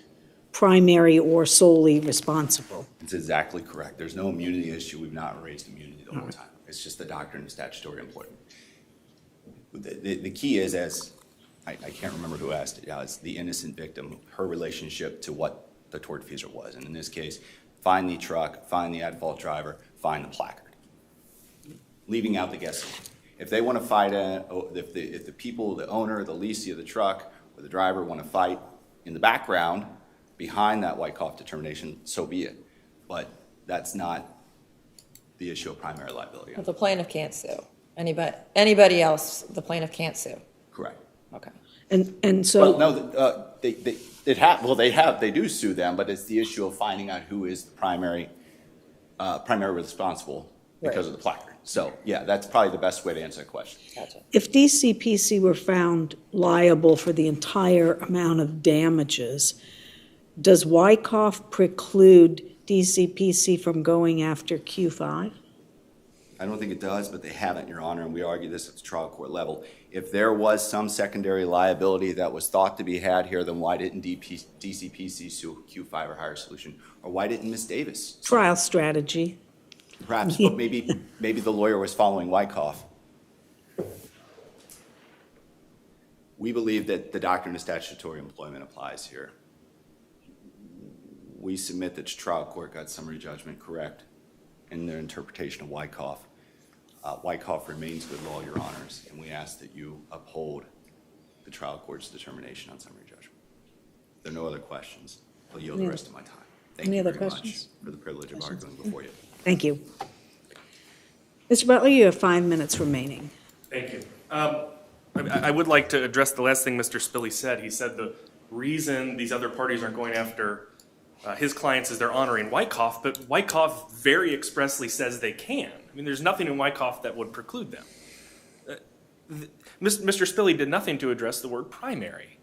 primary or solely responsible. It's exactly correct. There's no immunity issue. We've not raised immunity the whole time. It's just the doctrine of statutory employment. The key is, as I can't remember who asked it, it's the innocent victim, her relationship to what the tortfeasor was. And in this case, find the truck, find the at-fault driver, find the placard. Leaving out the guessing. If they want to fight, if the people, the owner, the lessee of the truck, or the driver want to fight in the background behind that Wyckoff determination, so be it. But that's not the issue of primary liability. But the plaintiff can't sue. Anybody else, the plaintiff can't sue. Correct. Okay. And so. Well, no, they do sue them, but it's the issue of finding out who is the primary responsible because of the placard. So, yeah, that's probably the best way to answer that question. Gotcha. If DCPC were found liable for the entire amount of damages, does Wyckoff preclude DCPC from going after Q5? I don't think it does, but they haven't, Your Honor, and we argue this at the trial court level. If there was some secondary liability that was thought to be had here, then why didn't DCPC sue Q5 or higher solution? Or why didn't Ms. Davis? Trial strategy. Perhaps, but maybe the lawyer was following Wyckoff. We believe that the doctrine of statutory employment applies here. We submit that the trial court got summary judgment correct in their interpretation of Wyckoff. Wyckoff remains good law, Your Honors, and we ask that you uphold the trial court's determination on summary judgment. If there are no other questions, I'll yield the rest of my time. Thank you very much for the privilege of arguing before you. Thank you. Mr. Butler, you have 5 minutes remaining. Thank you. I would like to address the last thing Mr. Spilly said. He said the reason these other parties aren't going after his clients is they're honoring Wyckoff, but Wyckoff very expressly says they can. I mean, there's nothing in Wyckoff that would preclude them. Mr. Spilly did nothing to address the word primary.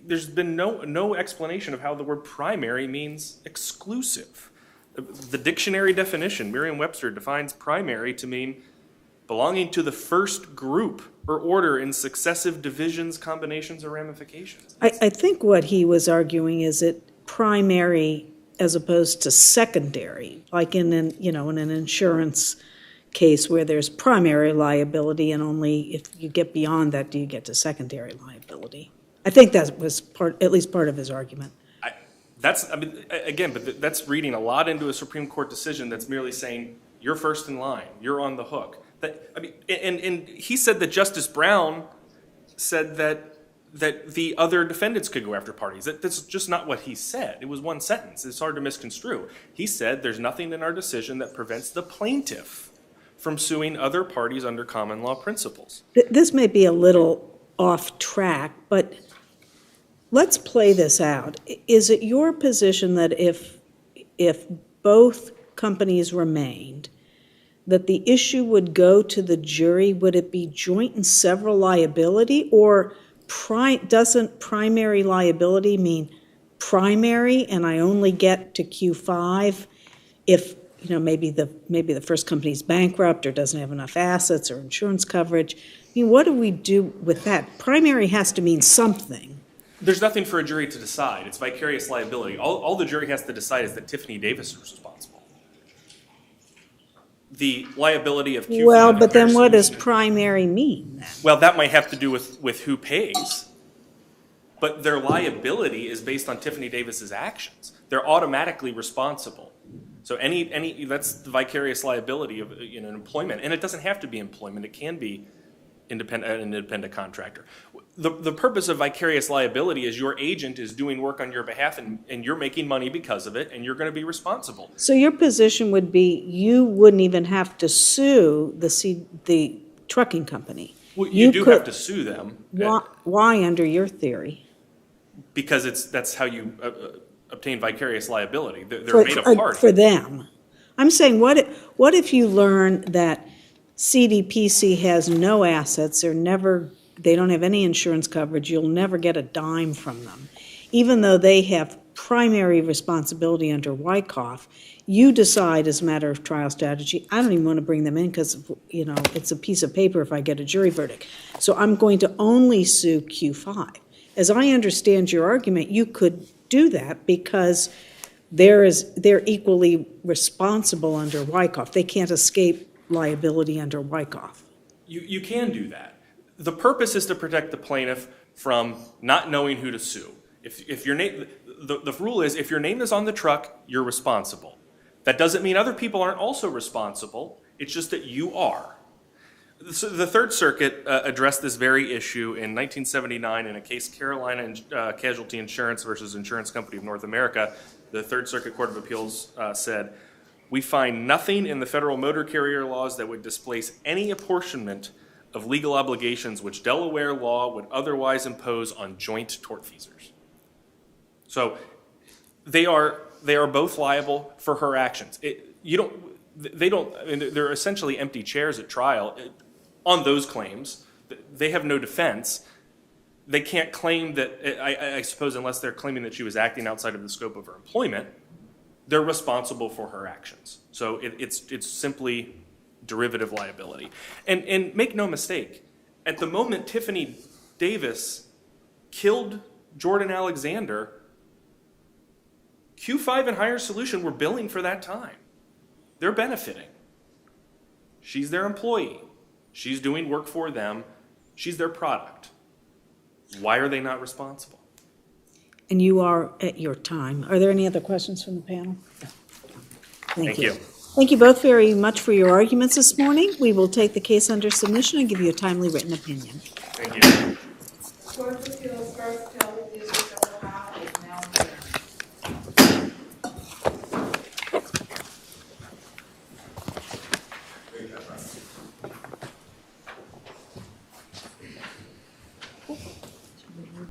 There's been no explanation of how the word primary means exclusive. The dictionary definition, Merriam-Webster, defines primary to mean belonging to the first group or order in successive divisions, combinations, or ramifications. I think what he was arguing is it primary as opposed to secondary, like in an insurance case where there's primary liability and only if you get beyond that do you get to secondary liability. I think that was at least part of his argument. But that's reading a lot into a Supreme Court decision that's merely saying you're first in line, you're on the hook. And he said that Justice Brown said that the other defendants could go after parties. That's just not what he said. It was one sentence. It's hard to misconstrue. He said there's nothing in our decision that prevents the plaintiff from suing other parties under common law principles. This may be a little off track, but let's play this out. Is it your position that if both companies remained, that the issue would go to the jury? Would it be joint and several liability, or doesn't primary liability mean primary and I only get to Q5 if maybe the first company's bankrupt or doesn't have enough assets or insurance coverage? I mean, what do we do with that? Primary has to mean something. There's nothing for a jury to decide. It's vicarious liability. All the jury has to decide is that Tiffany Davis is responsible. The liability of Q5. Well, but then what does primary mean then? Well, that might have to do with who pays. But their liability is based on Tiffany Davis's actions. They're automatically responsible. So that's the vicarious liability of employment. And it doesn't have to be employment. It can be an independent contractor. The purpose of vicarious liability is your agent is doing work on your behalf and you're making money because of it and you're going to be responsible. So your position would be you wouldn't even have to sue the trucking company. Well, you do have to sue them. Why under your theory? Because that's how you obtain vicarious liability. They're made a party. For them. I'm saying what if you learn that CDPC has no assets, they don't have any insurance coverage, you'll never get a dime from them. Even though they have primary responsibility under Wyckoff, you decide as a matter of trial strategy, I don't even want to bring them in because, it's a piece of paper if I get a jury verdict. So I'm going to only sue Q5. As I understand your argument, you could do that because they're equally responsible under Wyckoff. They can't escape liability under Wyckoff. You can do that. The purpose is to protect the plaintiff from not knowing who to sue. If your name, the rule is if your name is on the truck, you're responsible. That doesn't mean other people aren't also responsible. It's just that you are. So the Third Circuit addressed this very issue in 1979 in a case, Carolina Casualty Insurance versus Insurance Company of North America. The Third Circuit Court of Appeals said, "We find nothing in the federal motor carrier laws that would displace any apportionment of legal obligations which Delaware law would otherwise impose on joint tortfeasors." So they are both liable for her actions. They're essentially empty chairs at trial on those claims. They have no defense. They can't claim that, I suppose, unless they're claiming that she was acting outside of the scope of her employment, they're responsible for her actions. So it's simply derivative liability. And make no mistake, at the moment Tiffany Davis killed Jordan Alexander, Q5 and Higher Solution were billing for that time. They're benefiting. She's their employee. She's doing work for them. She's their product. Why are they not responsible? And you are at your time. Are there any other questions from the panel? Thank you. Thank you both very much for your arguments this morning. We will take the case under submission and give you a timely written opinion. Thank you. Court of Appeals